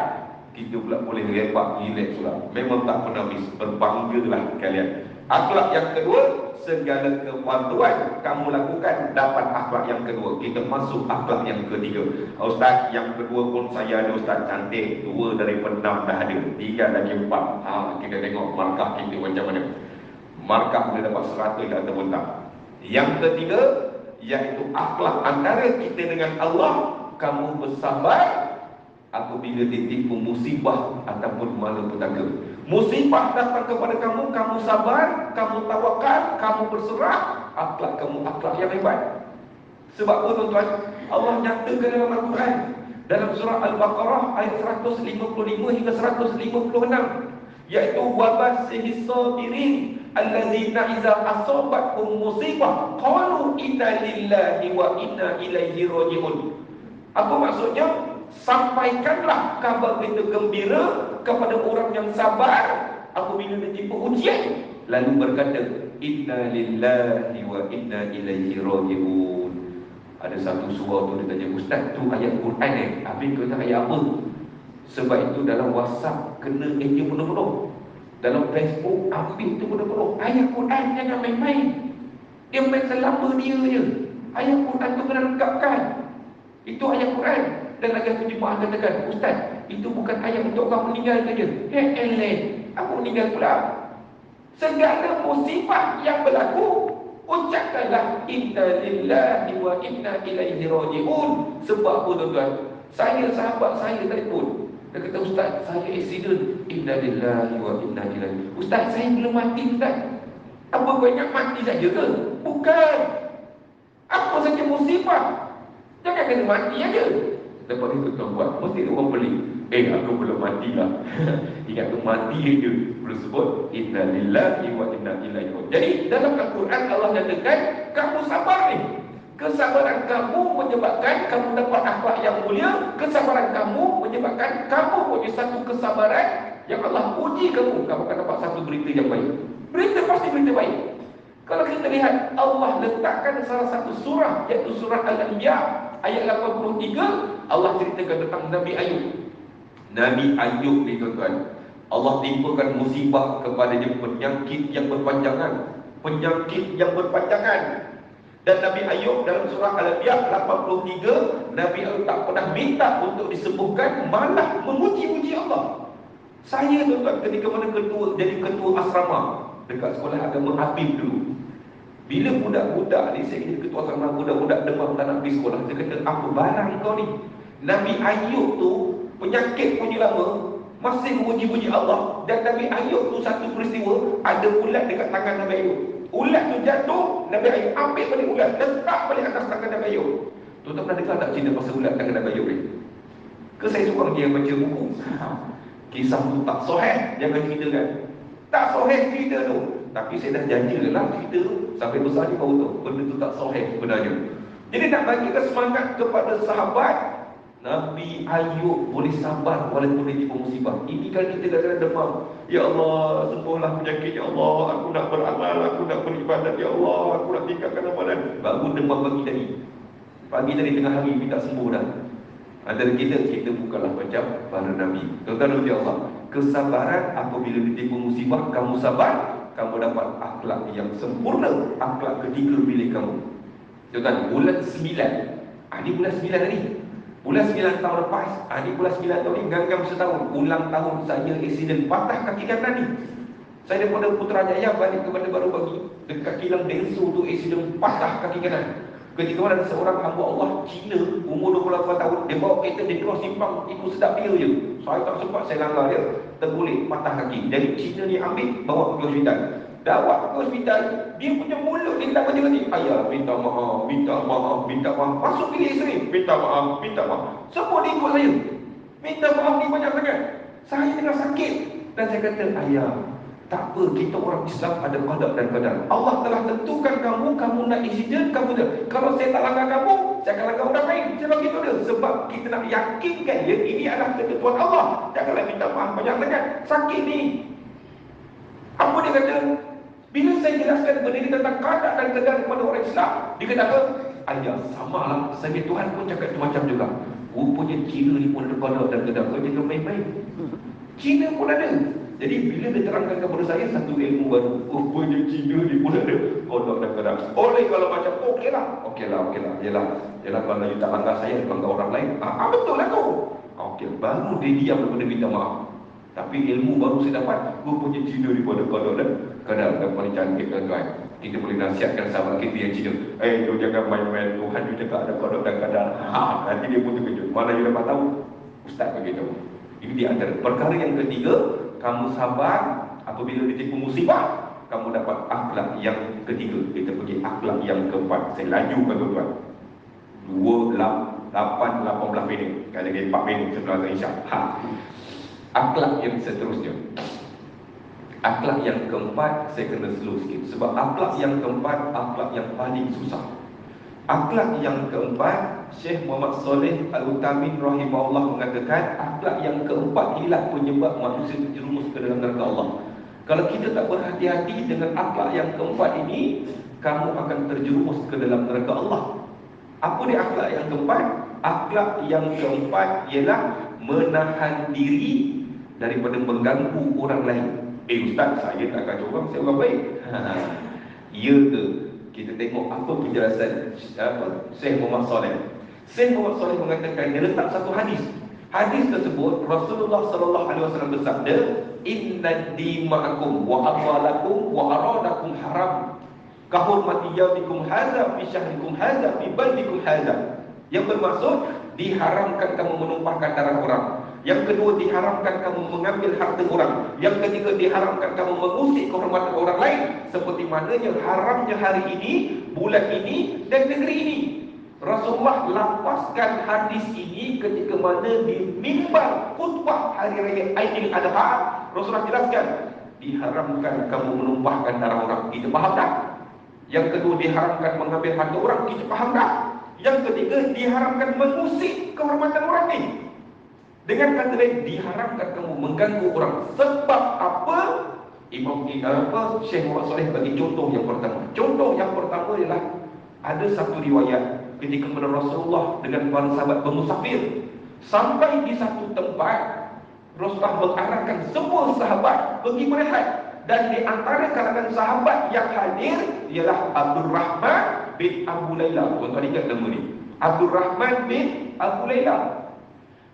Kita pula boleh lepak, relax pula. Memang tak pernah habis. Berbanggalah kalian. Akhlak yang kedua, segala kepatuhan kamu lakukan dapat akhlak yang kedua. Kita masuk akhlak yang ketiga. Ustaz, yang kedua pun saya ada ustaz cantik. 2 daripada 6 dah ada. 3 lagi 4. Kita tengok markah kita macam mana. Markah boleh dapat 100 ataupun tak. Yang ketiga, iaitu akhlak antara kita dengan Allah. Kamu bersabar apabila ditipu musibah ataupun malapetaka. Musibah datang kepada kamu, kamu sabar, kamu tawakal, kamu berserah. Akhlak kamu akhlak yang hebat. Sebab apa tuan-tuan? Allah nyatakan dalam Al-Quran, dalam surah Al-Baqarah ayat 155 hingga 156, iaitu wabashshis sabirin allazina idza asabathum musibah qalu inna lillahi wa inna ilaihi raji'un. Apa maksudnya? Sampaikanlah kabar berita gembira kepada orang yang sabar apabila ditipu ujian, lalu berkata inna lillahi wa inna ilaihi raji'un. Ada satu surah tu dia tanya, ustaz tu ayat Quran habis kata ayat apa? Sebab itu dalam WhatsApp kena eja penuh-penuh, dalam Facebook ambil tu penuh-penuh. Ayat Quran jangan main-main. Dia main selama dia je. Ayat Quran tu kena lengkapkan. Itu ayat Quran. Dan lagi satu jemaah katakan, ustaz, itu bukan ayat untuk orang meninggal saja. Aku meninggal pula. Segala musibah yang berlaku, ucapkanlah inna lillahi wa inna ilaihi raji'un. Sebab apa tuan-tuan? Saya, sahabat saya telefon. Dia kata, ustaz, saya accident. Inna lillahi wa inna ilaihi. Ustaz, saya belum mati, ustaz. Apa banyak mati saja ke? Bukan. Apa saja musibah, jangan kena mati aja. Lepas itu tuan buat, mesti orang pelik. Aku belum matilah. Ingat tu mati je. Perlu sebut inna lillahi wa inna ilaihi raji'un. Jadi dalam Al-Quran Allah nyatakan, kamu sabar ni. Kesabaran kamu menyebabkan kamu dapat akhlak yang mulia. Kesabaran kamu menyebabkan kamu punya satu kesabaran yang Allah uji kamu. Kamu akan dapat satu berita yang baik. Berita pasti berita baik. Kalau kita lihat, Allah letakkan salah satu surah, iaitu surah Al-Anbiya ayat 83. Allah ceritakan tentang Nabi Ayub. Nabi Ayub ni tuan-tuan, Allah timpakan musibah kepadanya, penyakit yang berpanjangan. Penyakit yang berpanjangan. Dan Nabi Ayub dalam surah Al-Anbiya 83, Nabi Ayub tak pernah minta untuk disembuhkan, malah memuji-muji Allah. Saya tuan-tuan ketika mana jadi ketua asrama dekat sekolah agama Habib dulu. Bila budak-budak ni, saya jadi ketua asrama, budak-budak demam tak nak pergi sekolah. Dia kata, apa barang kau ni? Nabi Ayub tu penyakit punya lama, masih memuji-muji Allah. Dan Nabi Ayub tu satu peristiwa, ada ulat dekat tangan Nabi Ayub. Ulat tu jatuh, Nabi Ayub ambil balik ulat, letak balik atas tangan Nabi Ayub. Tuan-tuan pernah dengar tak cerita pasal ulat tangan Nabi Ayub ni? Ke saya seorang dia baca buku? Kisah tu tak sahih, jangan ceritakan. Tak sahih cerita tu. Tapi saya dah janjilah cerita tu. Sampai besar ni baru tahu benda tu tak sahih sebenarnya. Jadi nak bagikan semangat kepada sahabat, Nabi Ayub boleh sabar walaupun dia tipu musibah. Ini kan kita kadang-kadang demam. Ya Allah, sembuhlah penyakit. Ya Allah, aku nak beramal, aku nak beribadat. Ya Allah, aku nak tingkatkan amalan. Baru demam pagi tadi. Pagi tadi tengah hari minta sembuh dah. Antara kita bukanlah macam para Nabi. Tuan-tuan ya Allah, kesabaran apabila ditipu musibah, kamu sabar, kamu dapat akhlak yang sempurna. Akhlak ketiga milik kamu. Tuan-tuan, bulan 9. Ini bulan 9 hari. Bulan 9 tahun lepas, ini bulan 9 tahun ni, ganggam setahun. Ulang tahun saya accident, patah kaki kanan ni. Saya daripada Putrajaya balik ke Bandar Baru Pagi, dekat kilang Densu tu accident, patah kaki kanan. Ketika mana ada seorang hamba Allah Cina, umur 28 tahun, dia bawa kereta, dia keluar simpang, ikut sedap dia je. Saya tak sempat, saya langgar dia, terguling, patah kaki. Jadi Cina ni ambil, bawa pergi hospital. Bawa ke hospital, dia punya mulut dia tak macam ni. Ayah, minta maaf, minta maaf, minta maaf. Masuk bilik isteri, minta maaf, minta maaf. Semua dia ikut saya. Minta maaf ni banyak sangat. Saya tengah sakit. Dan saya kata, ayah, Tak apa, kita orang Islam ada qada dan qadar. Allah telah tentukan kamu nak insiden, kamu dah. Kalau saya tak langgar kamu, saya akan langgar orang lain. Macam begitu dia. Sebab kita nak yakinkan dia, ini adalah ketentuan Allah. Janganlah minta maaf banyak sangat. Sakit ni. Apa dia kata? Bila saya jelaskan benda ni tentang qada dan qadar kepada orang Islam, dia kata apa? Ayah, sama lah. Saya Tuhan pun cakap tu macam juga. Rupanya Cina ni pun ada qada dan qadar. Kau jangan main-main. Cina pun ada. Jadi bila dia terangkan kepada saya satu ilmu baru, rupanya Cina ni pun ada qada dan qadar. Oleh kalau macam tu, okeylah. Yelah kalau you tak langgar saya, langgar orang lain. Betul lah tu. Okey, baru dia diam daripada minta maaf. Tapi ilmu baru saya dapat, rupanya Cina ni pun ada qada dan qadar. Dan paling cantik tuan-tuan, kita boleh nasihatkan sahabat kita yang Cina, you jangan main-main, Tuhan you cakap ada qada dan qadar. Nanti dia pun terkejut. Mana you dapat tahu? Ustaz begitu. Ini di antara perkara yang ketiga, kamu sabar apabila ditipu musibah, kamu dapat akhlak yang ketiga. Kita pergi akhlak yang keempat. Saya laju tuan-tuan. 18 minit. Kali lagi 4 minit sebelum azan Isyak. Akhlak yang seterusnya. Akhlak yang keempat saya kena slow sikit. Sebab akhlak yang keempat, akhlak yang paling susah. Akhlak yang keempat, Syekh Muhammad Saleh Al-Utamin rahimahullah mengatakan, akhlak yang keempat inilah penyebab manusia terjerumus ke dalam neraka Allah. Kalau kita tak berhati-hati dengan akhlak yang keempat ini, kamu akan terjerumus ke dalam neraka Allah. Apa dia akhlak yang keempat? Akhlak yang keempat ialah menahan diri daripada mengganggu orang lain. Ustaz, saya tak kacau orang, saya orang baik. Ya ke? Kita tengok apa penjelasan Syekh Muhammad Saleh. Syekh Muhammad Saleh mengatakan, dia letak satu hadis. Hadis tersebut Rasulullah sallallahu alaihi wasallam bersabda, "Inna dima'akum wa amwalakum wa aradakum haram. Kahurmati yaumikum hadza fi syahrikum hadza fi baldikum hadza." Yang bermaksud, diharamkan kamu menumpahkan darah orang. Yang kedua, diharamkan kamu mengambil harta orang. Yang ketiga, diharamkan kamu mengusik kehormatan orang lain. Seperti mananya haramnya hari ini, bulan ini dan negeri ini. Rasulullah lapaskan hadis ini ketika mana di mimbar khutbah hari raya Aidil Adha. Rasulullah jelaskan, diharamkan kamu menumpahkan darah orang. Kita faham tak? Yang kedua, diharamkan mengambil harta orang. Kita faham tak? Yang ketiga, diharamkan mengusik kehormatan orang ni. Dengan kata lain, diharamkan kamu mengganggu orang. Sebab apa? Syekh Muhammad Saleh bagi contoh yang pertama. Contoh yang pertama ialah, ada satu riwayat ketika mana Rasulullah dengan para sahabat bermusafir, sampai di satu tempat, Rasulullah mengarahkan semua sahabat pergi berehat. Dan di antara kalangan sahabat yang hadir ialah Abdul Rahman bin Abu Layla. Tuan-tuan ingat nama ni? Abdul Rahman bin Abu Layla.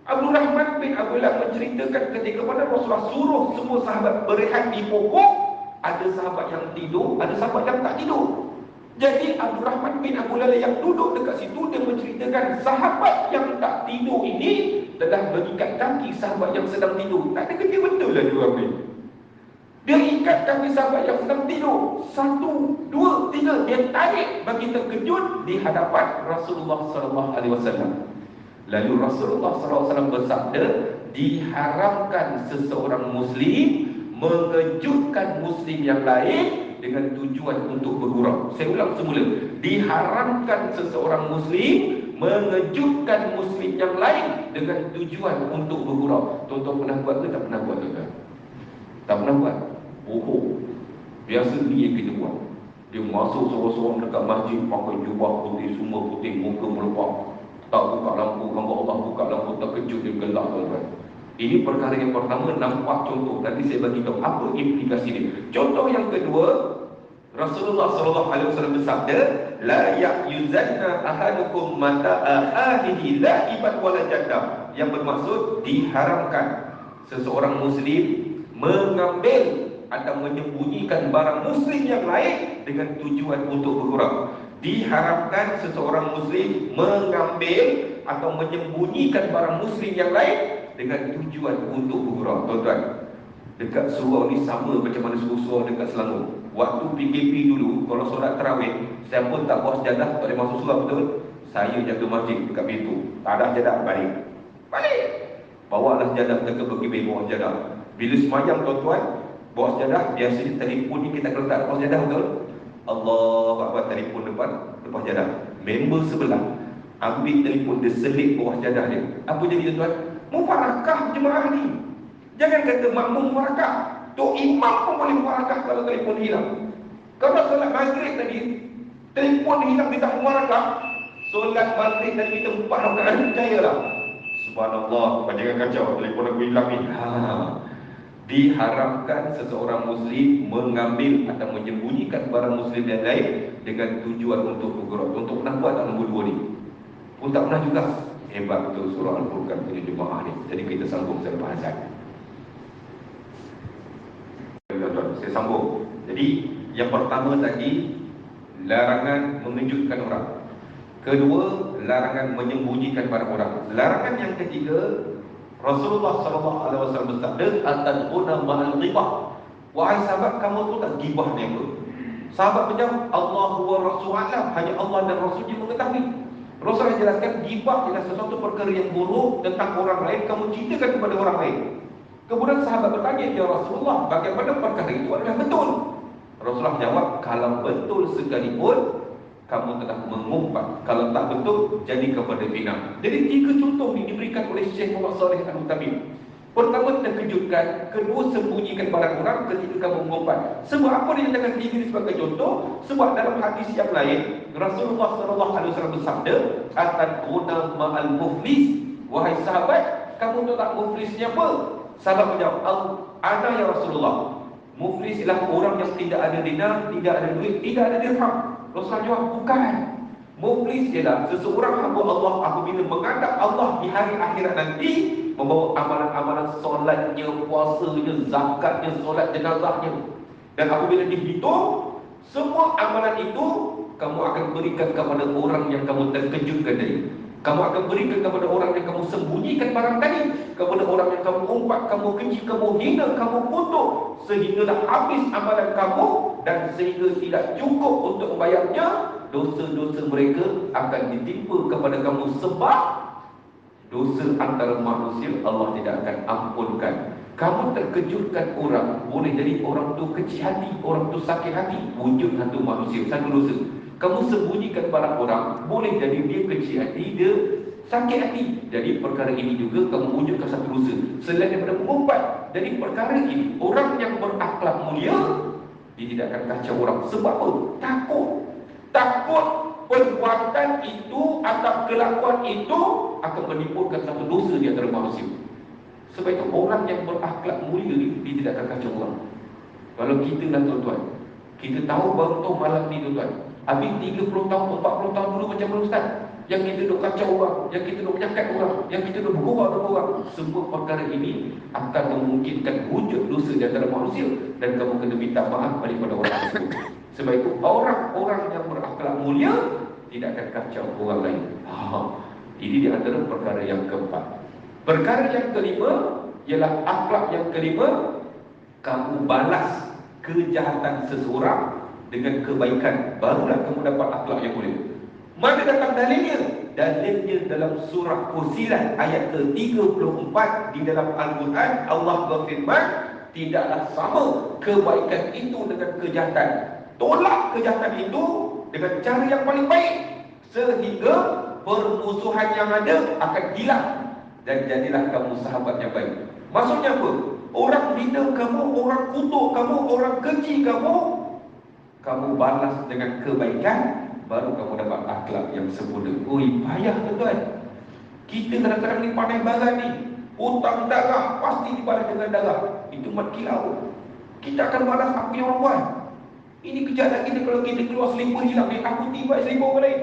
Abdul Rahman bin Abu Layla menceritakan ketika mana Rasulullah suruh semua sahabat berehat di pokok, ada sahabat yang tidur, ada sahabat yang tak tidur. Jadi Abdul Rahman bin Abu Layla yang duduk dekat situ, dia menceritakan sahabat yang tak tidur ini telah mengikat kaki sahabat yang sedang tidur. Tak ada kerja betul lah dia orang ni. Dia ikat kaki sahabat yang sedang tidur. 1, 2, 3. Dia tarik bagi terkejut di hadapan Rasulullah SAW. Lalu Rasulullah SAW bersabda, diharamkan seseorang Muslim mengejutkan Muslim yang lain dengan tujuan untuk bergurau. Saya ulang semula. Diharamkan seseorang Muslim mengejutkan Muslim yang lain dengan tujuan untuk bergurau. Tuan-tuan pernah buat ke tak pernah buat tuan-tuan? Tak pernah buat? Bohong. Biasa ni yang kita buat. Dia masuk seorang-seorang dekat masjid, pakai jubah putih, semua putih, muka melepak, tak buka lampu, hamba Allah buka lampu, terkejut dia gelap tuan-tuan. Ini perkara yang pertama, nampak contoh. Nanti saya bagi tahu apa implikasi dia. Contoh yang kedua, Rasulullah SAW bersabda, la ya'yuzanna ahadukum mata'a ahlihi la'iban wala jadam. Yang bermaksud, diharamkan seseorang Muslim mengambil atau menyembunyikan barang Muslim yang lain dengan tujuan untuk bergurau. Diharamkan seseorang Muslim mengambil atau menyembunyikan barang Muslim yang lain dengan tujuan untuk bergurau. Tuan-tuan, dekat surau ni sama macam mana surau dekat Selangor. Waktu PKP dulu, kalau solat tarawih, siapa tak bawa sejadah tak boleh masuk surau, betul? Saya jaga masjid dekat pintu. Tak ada sejadah, balik. Bawalah sejadah, mereka pergi bawa sejadah. Bila semayang tuan-tuan, Bawah sejadah, biasanya telefon ni kita letak bawah sejadah, betul? Allah Akbar, telefon depan sejadah. Member sebelah ambil telefon dia, selit bawah sejadah dia. Apa jadi tuan? Mufarakah jemaah ni. Jangan kata makmum mufarakah, tok imam pun boleh mufarakah kalau telefon hilang. Kalau solat maghrib tadi telefon hilang, kita mufarakah. Solat maghrib tadi kita 4 rakaat, percayalah, subhanallah, jangan kacau, telefon aku hilang ni. Diharapkan seseorang muslim mengambil atau menyembunyikan barang muslim yang lain dengan tujuan untuk bergerak. Untuk pernah buat tak nombor 2 ni? Pun tak pernah juga. Hebat betul surah Al-Furqan punya jemaah ni. Jadi kita sambung selepas azan. Saya sambung. Jadi yang pertama tadi, larangan mengejutkan orang. Kedua, larangan menyembunyikan barang orang. Larangan yang ketiga, Rasulullah SAW bersabda, "Ataduna ma'al ghibah." Wahai sahabat, kamu tu tak gibah ni apa? Sahabat menjawab, "Allah wa Rasul alam." Hanya Allah dan Rasul yang mengetahui. Rasulullah jelaskan, gibah ialah sesuatu perkara yang buruk tentang orang lain, kamu ceritakan kepada orang lain. Kemudian sahabat bertanya, "Ya Rasulullah, bagaimana perkara itu adalah betul?" Rasulullah jawab, "Kalau betul sekalipun, kamu telah mengumpat. Kalau tak betul, jadi kepada bina." Jadi 3 contoh ni diberikan oleh Syekh Muhammad Saleh Al-Utsaimin. Pertama, terkejutkan. Kedua, sembunyikan barang orang. Ketiga, kamu mengumpat. Sebab apa dia katakan 3 ni sebagai contoh? Sebab dalam hadis yang lain, Rasulullah SAW bersabda, "Ataduna ma'al muflis." Wahai sahabat, kamu tu tak muflisnya apa? Sahabat menjawab, "Ana ya Rasulullah." Muflis ialah orang yang tidak ada dinar, tidak ada duit, tidak ada dirham. Rasulullah jawab, bukan. Muflis ialah seseorang hamba Allah apabila menghadap Allah di hari akhirat nanti, membawa amalan-amalan solatnya, puasanya, zakatnya, solat jenazahnya. Dan apabila dihitung, semua amalan itu kamu akan berikan kepada orang yang kamu terkejutkan tadi. Kamu akan berikan kepada orang yang kamu sembunyikan barang tadi, kepada orang yang kamu umpat, kamu keji, kamu hina, kamu kutuk, sehinggalah habis amalan kamu, dan sehingga tidak cukup untuk membayarnya. Dosa-dosa mereka akan ditimpa kepada kamu, sebab dosa antara manusia Allah tidak akan ampunkan. Kamu terkejutkan orang, boleh jadi orang tu kecil hati, orang tu sakit hati, wujud satu manusia, satu dosa. Kamu sembunyikan barang orang, boleh jadi dia kecil hati, dia sakit hati. Jadi perkara ini juga kamu wujudkan satu dosa. Selain daripada mengumpat, jadi perkara ini, orang yang berakhlak mulia, dia tidak akan kacau orang. Sebab apa? Takut. Takut perbuatan itu atau kelakuan itu akan menimbulkan satu dosa di antara manusia. Sebab itu orang yang berakhlak mulia ni, dia tidak akan kacau orang. Kalau kita lah tuan-tuan, kita tahu baru tahu malam ni tuan-tuan, habis 30 tahun, 40 tahun dulu macam mana Ustaz? Yang kita duk kacau orang, yang kita duk menyakat orang, yang kita duk bergurau dengan orang. Semua perkara ini akan memungkinkan wujud dosa di antara manusia, dan kamu kena minta maaf daripada orang tersebut. Sebab itu orang-orang yang berakhlak mulia tidak akan kacau orang lain. Ini di antara perkara yang keempat. Perkara yang kelima ialah akhlak yang kelima, kamu balas kejahatan seseorang dengan kebaikan, barulah kamu dapat akhlak yang mulia. Mana datang dalilnya? Dalilnya dalam surah Fussilat ayat ke-34 di dalam Al-Quran. Allah berfirman, tidaklah sama kebaikan itu dengan kejahatan. Tolak kejahatan itu dengan cara yang paling baik, sehingga permusuhan yang ada akan hilang, dan jadilah kamu sahabat yang baik. Maksudnya apa? Orang hina kamu, orang kutuk kamu, orang keji kamu, kamu balas dengan kebaikan, baru kamu dapat akhlak yang sempurna. Oi, payah tuan-tuan. Kita kadang-kadang ni pandai barang ni, hutang darah pasti dibalas dengan darah. Itu mat kilau. Kita akan balas apa yang orang buat. Ini kejahatan kita. Kalau kita keluar selipar hilang ni, aku tiba selipar balik.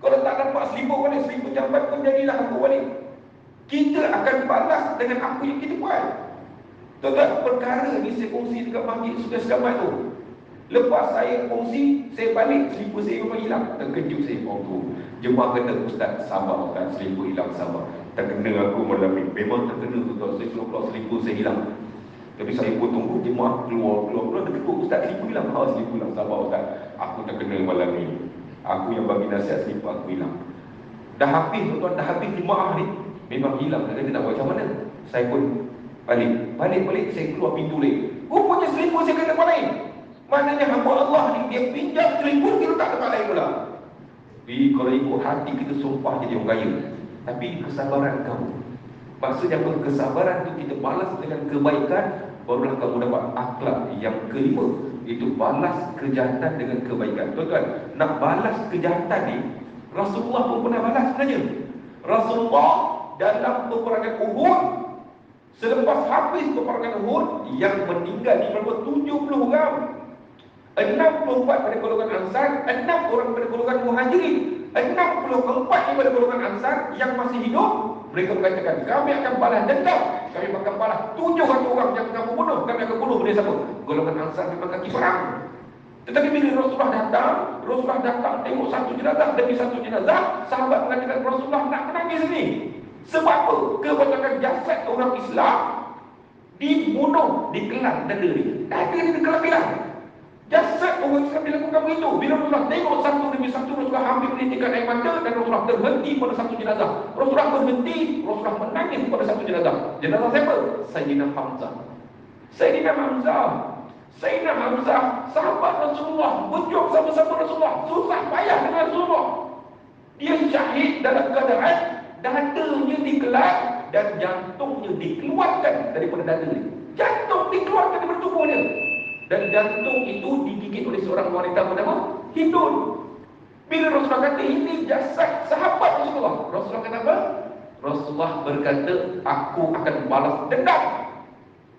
Kalau tak nampak selipar balik, selipar jambat pun jadilah aku balik. Kita akan balas dengan apa yang kita buat. Tuan-tuan, perkara ni saya kongsi dekat masjid Sukai Selamat tu. Lepas saya kongsi, saya balik, selipar saya memang hilang. Terkejut saya. Oh, jemaah kata, Ustaz, sabar Ustaz, selipar hilang, sabar. Terkena aku malam ni. Memang terkena tuan-tuan. Saya suruh keluar selipar, saya hilang. Tapi saya pun tunggu jemaah keluar. Terkejut, Ustaz, selipar hilang. Selipar hilang, sabar Ustaz. Aku terkena malam ni. Aku yang bagi nasihat, selipar aku hilang. Dah habis tuan-tuan, dah habis jemaah ni. Memang hilang. Dia nak buat macam mana? Saya pun balik, saya keluar pintu lain. Rupa punya selimut saya kena tempat lain. Maknanya hamba Allah ni dia pinjam selimut, dia letak tempat lain pula. Kalau ikut hati kita sumpah jadi orang kaya. Tapi kesabaran kamu, maksudnya apa? Kesabaran itu kita balas dengan kebaikan, barulah kamu dapat akhlak yang kelima, itu balas kejahatan dengan kebaikan. Tuan-tuan, nak balas kejahatan ni Rasulullah pun pernah balas sebenarnya. Rasulullah dalam peperangan Uhud, selepas habis peperangan Uhud, yang meninggal di berapa? 70 orang. 64 pada golongan Ansar, 6 orang pada golongan Muhajirin, 64 daripada golongan Ansar yang masih hidup. Mereka mengatakan, kami akan balas dendam, kami akan balas 700 orang yang kamu bunuh, kami akan bunuh benda sama. Golongan Ansar memang kaki perang. Tetapi bila Rasulullah datang tengok satu jenazah demi satu jenazah, sahabat mengatakan, Rasulullah nak menangis ni. Sebab apa? Kebanyakan jasad orang Islam dibunuh, dikelang dada ni. Dada ni dikelang-kelang. Jasad orang Islam dilakukan begitu. Bila Rasulullah tengok satu demi satu, Rasulullah ambil menitikkan air mata dan Rasulullah terhenti pada satu jenazah. Rasulullah berhenti, Rasulullah menangis pada satu jenazah. Jenazah siapa? Sayyidina Hamzah. Sayyidina Hamzah, sahabat Rasulullah, berjuang sama-sama Rasulullah, susah payah dengan Rasulullah. Dia syahid dalam keadaan dadanya dikelang dan jantungnya dikeluarkan daripada dada dia. Jantung dikeluarkan daripada tubuh dia. Dan jantung itu digigit oleh seorang wanita bernama Hindun. Bila Rasulullah kata ini jasad sahabat Rasulullah, Rasulullah kata apa? Rasulullah berkata, aku akan balas dendam.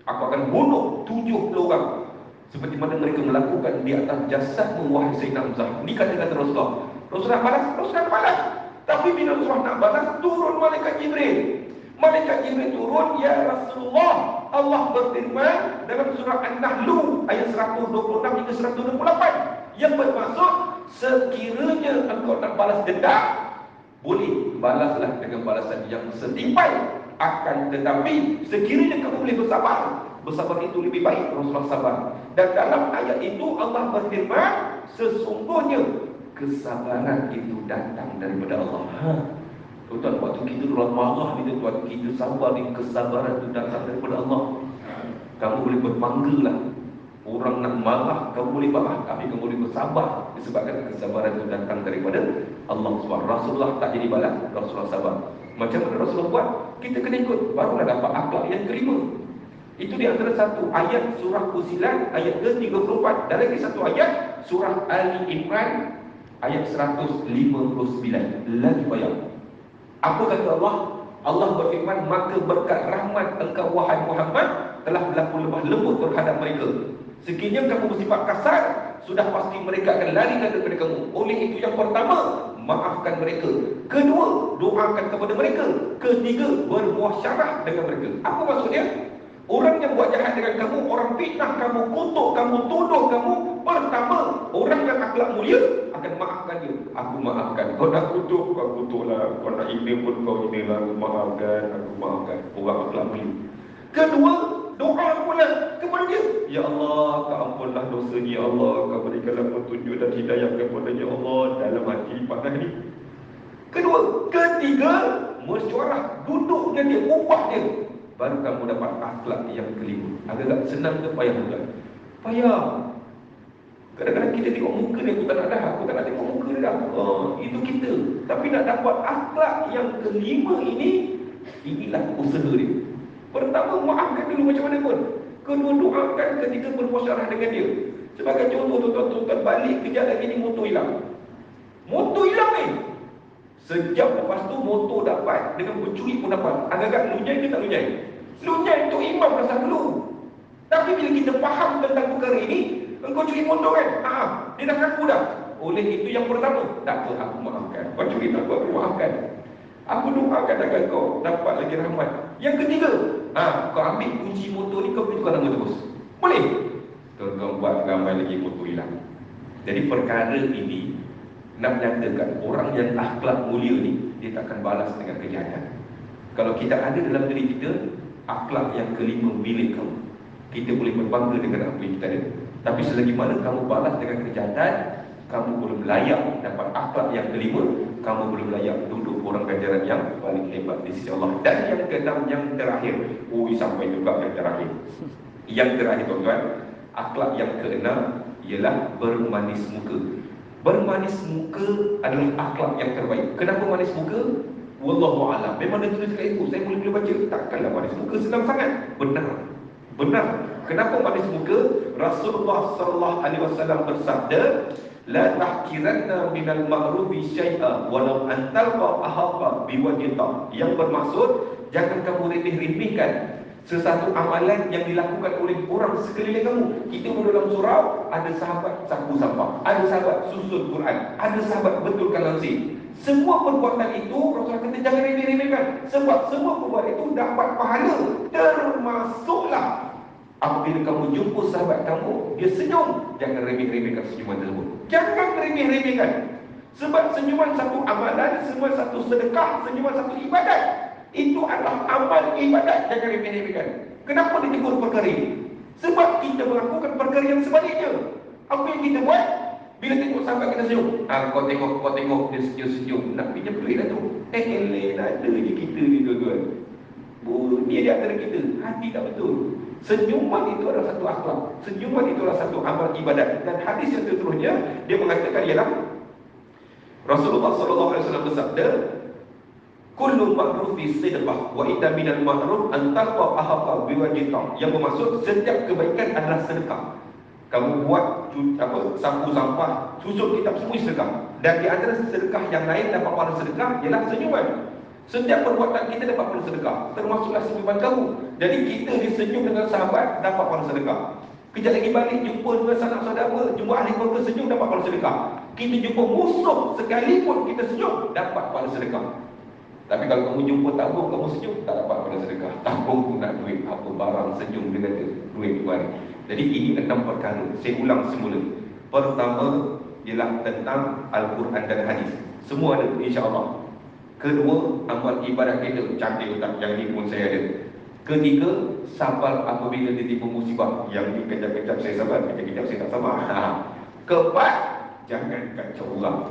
Aku akan bunuh 70 orang seperti mana mereka melakukan di atas jasadmu, wahai Sayyidina Hamzah. Ini kata-kata Rasulullah. Rasulullah balas, Rasulullah balas. Tapi bila Rasulullah nak balas, turun malaikat Jibril. Malaikat Jibril turun, ya Rasulullah, Allah berfirman dalam surah An-Nahl ayat 126 hingga 128 yang bermaksud, sekiranya engkau nak balas dendam, boleh balaslah dengan balasan yang setimpal. Akan tetapi sekiranya kamu boleh bersabar itu lebih baik. Rasulullah sabar. Dan dalam ayat itu Allah berfirman, sesungguhnya kesabaran itu datang daripada Allah. Tuan-tuan, waktu kita orang marah ni, tuan, kita sabar ni, kesabaran itu datang daripada Allah. Kamu boleh berbanggalah. Orang nak marah, kamu boleh marah, tapi kamu boleh bersabar disebabkan kesabaran itu datang daripada Allah SWT. Rasulullah tak jadi balas, Rasulullah sabar. Macam mana Rasulullah buat? Kita kena ikut, barulah dapat akhlak yang kelima. Itu di antara satu ayat surah Fusilat ayat ke-34. Dan lagi satu ayat surah Ali Imran ayat 159. Lagi banyak. Apa kata Allah? Allah berfirman, maka berkat rahmat engkau wahai Muhammad telah berlaku lemah lembut terhadap mereka. Sekiranya kamu bersifat kasar, sudah pasti mereka akan lari daripada kamu. Oleh itu, yang pertama, maafkan mereka. Kedua, doakan kepada mereka. Ketiga, bermuasyarah dengan mereka. Apa maksudnya? Orang yang buat jahat dengan kamu, orang fitnah kamu, kutuk kamu, tuduh kamu, pertama, orang yang akhlak mulia akan maafkan dia. Aku maafkan. Kau nak kutuk, kau kutuklah. Kau nak email pun kau email lah. Aku maafkan, aku maafkan. Orang akhlak mulia. Kedua, doa pula kepada dia. Ya Allah, kau ampunlah dosanya. Ya Allah, kau berikanlah petunjuk dan hidayah kepada ya Allah dalam hati panas ni. Kedua. Ketiga, mesyuarah, duduk dengan dia, ubah dia. Baru kamu dapat akhlak yang kelima. Agak-agak senang ke payah bukan? Payah. Kadang-kadang kita tengok muka dia, aku tak nak dah, aku tak nak tengok muka dia dah. Itu kita. Tapi nak dapat akhlak yang kelima ini, inilah usaha dia. Pertama, maafkan dulu macam mana pun. Kedua, doakan ketika bermuasyarah dengan dia. Sebagai contoh, tuan-tuan, balik kejap lagi ni motor hilang. Motor hilang ni. Sejam lepas tu motor dapat, dengan pencuri pun dapat. Agak-agak lunyai ke tak lunyai? Lunyai tu imam rasa dulu. Tapi bila kita faham tentang perkara ini, engkau curi motor kan? Dia dah ngaku dah. Oleh itu yang pertama, tak apa, aku maafkan. Kau curi tak apa, aku maafkan. Aku doakan agar kau dapat lagi rahmat. Yang ketiga, kau ambil kunci motor ni, kau pergi tukar nama terus. Boleh? Kau buat ramai lagi motor hilang. Jadi perkara ini nak menyatakan orang yang akhlak mulia ni, dia takkan balas dengan kejahatan. Kalau kita ada dalam diri kita akhlak yang kelima milik kamu, kita boleh berbangga dengan apa yang kita ada. Tapi selagi mana kamu balas dengan kejahatan, kamu belum layak dapat akhlak yang kelima, kamu belum layak duduk orang ganjaran yang paling hebat di sisi Allah. Dan yang keenam, yang terakhir, sampai juga yang terakhir. Yang terakhir, tuan-tuan, Akhlak yang keenam ialah bermanis muka. Bermanis muka adalah akhlak yang terbaik. Kenapa manis muka? Wallahu a'lam. Memang dia tulis kat itu, saya boleh baca. Takkanlah manis muka senang sangat. Benar. Kenapa manis muka? Rasulullah sallallahu alaihi wasallam bersabda, la tahkiranna minal ma'rufi syai'a walau an talqa ahqa biwajhika. Yang bermaksud, jangan kamu remeh-remehkan sesuatu amalan yang dilakukan oleh orang sekeliling kamu. Kita duduk dalam surau, ada sahabat sapu sampah, ada sahabat susun Quran, ada sahabat betulkan langsir. Semua perbuatan itu Rasulullah kata jangan remeh-remehkan, sebab semua perbuatan itu dapat pahala. Termasuklah apabila kamu jumpa sahabat kamu, dia senyum, jangan remeh-remehkan senyuman tersebut. Jangan remeh-remehkan. Sebab senyuman satu amalan, senyuman satu sedekah, senyuman satu ibadat. Itu adalah amal ibadat, jangan remeh-remehkan. Kenapa ditegur perkara ini? Sebab kita melakukan perkara yang sebaliknya. Apa yang kita buat? Bila tengok sahabat kita senyum, kau tengok dia senyum-senyum, nak pinjam duit dah tu. Ada je kita ni tuan-tuan. Dia di antara kita, hati tak betul. Senyuman itu adalah satu akhlak. Senyuman itu adalah satu amal ibadat. Dan hadis yang seterusnya, dia mengatakan ialah Rasulullah SAW bersabda, kullu ma'rufi sidqah wa inna minal ma'ruf an talqa ahqa biwajhika. Yang bermaksud setiap kebaikan adalah sedekah. Kamu buat sapu sampah, susun kitab, semua sedekah. Dan di antara sedekah yang lain dapat pahala sedekah ialah senyuman. Setiap perbuatan kita dapat pahala sedekah, termasuklah senyuman kamu. Jadi kita disenyum dengan sahabat dapat pahala sedekah. Kejap lagi balik jumpa dengan sanak saudara, jumpa ahli keluarga senyum dapat pahala sedekah. Kita jumpa musuh sekalipun kita senyum dapat pahala sedekah. Tapi kalau kamu jumpa tabung, kamu senyum, tak dapat pada sedekah. Tabung pun nak duit, apa barang senyum dengan duit tuan. Jadi ini 6 perkara. Saya ulang semula. Pertama ialah tentang Al-Quran dan hadis. Semua ada, insya-Allah. Kedua, amal ibadat kita. Cantik tak? Yang ni pun saya ada. Ketiga, sabar apabila ditipu musibah. Yang ni kejap-kejap saya sabar, kejap-kejap saya tak sabar. Keempat, jangan kacau orang.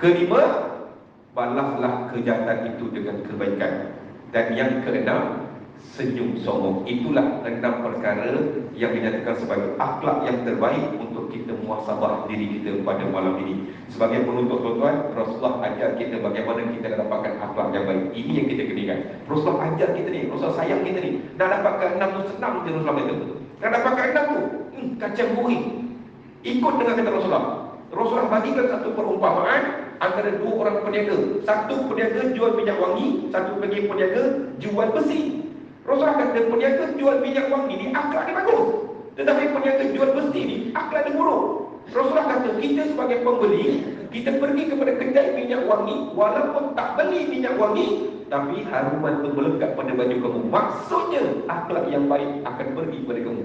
Kelima, balaslah kejahatan itu dengan kebaikan. Dan yang keenam, senyum sombong. Itulah 6 perkara yang dinyatakan sebagai akhlak yang terbaik untuk kita muhasabah diri kita pada malam ini. Sebagai penuntut tuan-tuan, Rasulullah ajar kita bagaimana kita nak dapatkan akhlak yang baik. Ini yang kita kenakan. Rasulullah ajar kita ni, Rasulullah sayang kita ni. Nak dapatkan 6 tu senang je Rasulullah kata. Nak dapatkan 6 tu, kacang goreng. Ikut dengan kata Rasulullah. Rasulullah bagikan satu perumpamaan antara 2 orang peniaga. Satu peniaga jual minyak wangi, satu lagi peniaga jual besi. Rasulullah kata peniaga jual minyak wangi ni akhlak dia bagus, tetapi peniaga jual besi ni akhlak dia buruk. Rasulullah kata kita sebagai pembeli, kita pergi kepada kedai minyak wangi, walaupun tak beli minyak wangi, tapi haruman itu melekat pada baju kamu. Maksudnya akhlak yang baik akan pergi kepada kamu.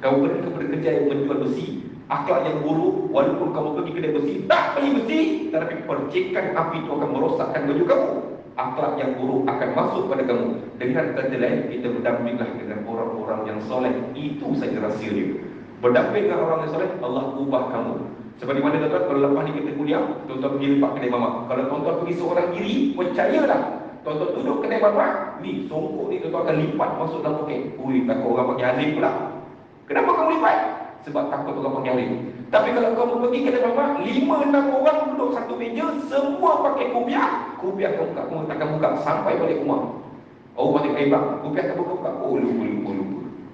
Kamu pergi kepada kedai yang menjual besi, akhlak yang buruk, walaupun kamu pergi kedai besi, tak beli besi, tetapi percikan api itu akan merosakkan baju kamu. Akhlak yang buruk akan masuk pada kamu. Dengan kata lain, kita berdampinglah dengan orang-orang yang soleh. Itu saja rahsia dia. Berdamping dengan orang yang soleh, Allah ubah kamu. Seperti mana tuan-tuan, kalau lepas ni kita kuliah, tuan-tuan pergi lepak kedai mamak. Kalau tuan-tuan pergi seorang diri, percayalah, tuan-tuan duduk kedai mamak, ni songkok ni tuan-tuan akan lipat masuk dalam poket. Ui, takut orang panggil azim pula. Kenapa kamu lipat? Sebab takut orang panggil azim. Tapi kalau kamu pergi kedai mamak, 5-6 orang duduk satu meja, semua pakai kopiah. Kopiah kamu takkan buka sampai balik rumah. Oh, balik hebat. Kopiah kamu buka. Oh, lupa.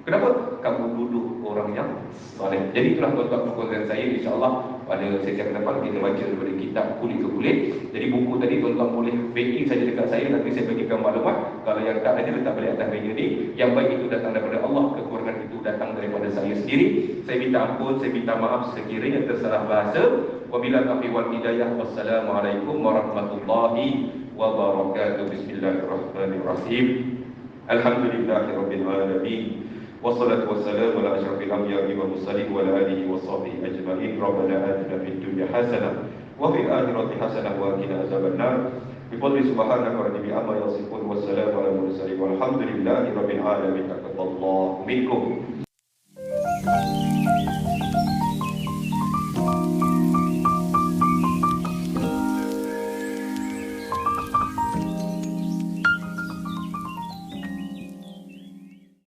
Kenapa? Kamu duduk orang yang soleh. Jadi itulah tuan-tuan perkongsian saya. InsyaAllah pada sesi ke depan kita baca daripada kitab Kulit ke Kulit. Jadi buku tadi tuan-tuan boleh backing saja dekat saya. Nanti saya bagikan maklumat. Kalau yang tak ada, letak balik atas meja ni. Yang baik itu datang daripada Allah, kekurangan itu datang daripada saya sendiri. Saya minta ampun, saya minta maaf sekiranya tersalah bahasa. Wabillahi taufiq wal hidayah. Wassalamualaikum warahmatullahi wabarakatuh. Bismillahirrahmanirrahim. Alhamdulillahirabbil alamin. Wassalatu wassalamu ala asyrafil anbiya'i wal mursalin wa ala alihi washabbihi ajma'in. Rabbana atina fid dunya hasanah wa fil akhirati hasanah wa qina azabannar. Bifadli subhanaka wa bi amma yasifun. Wassalamu ala mursalin walhamdulillahi rabbil alamin. Taqabbalallahu minkum.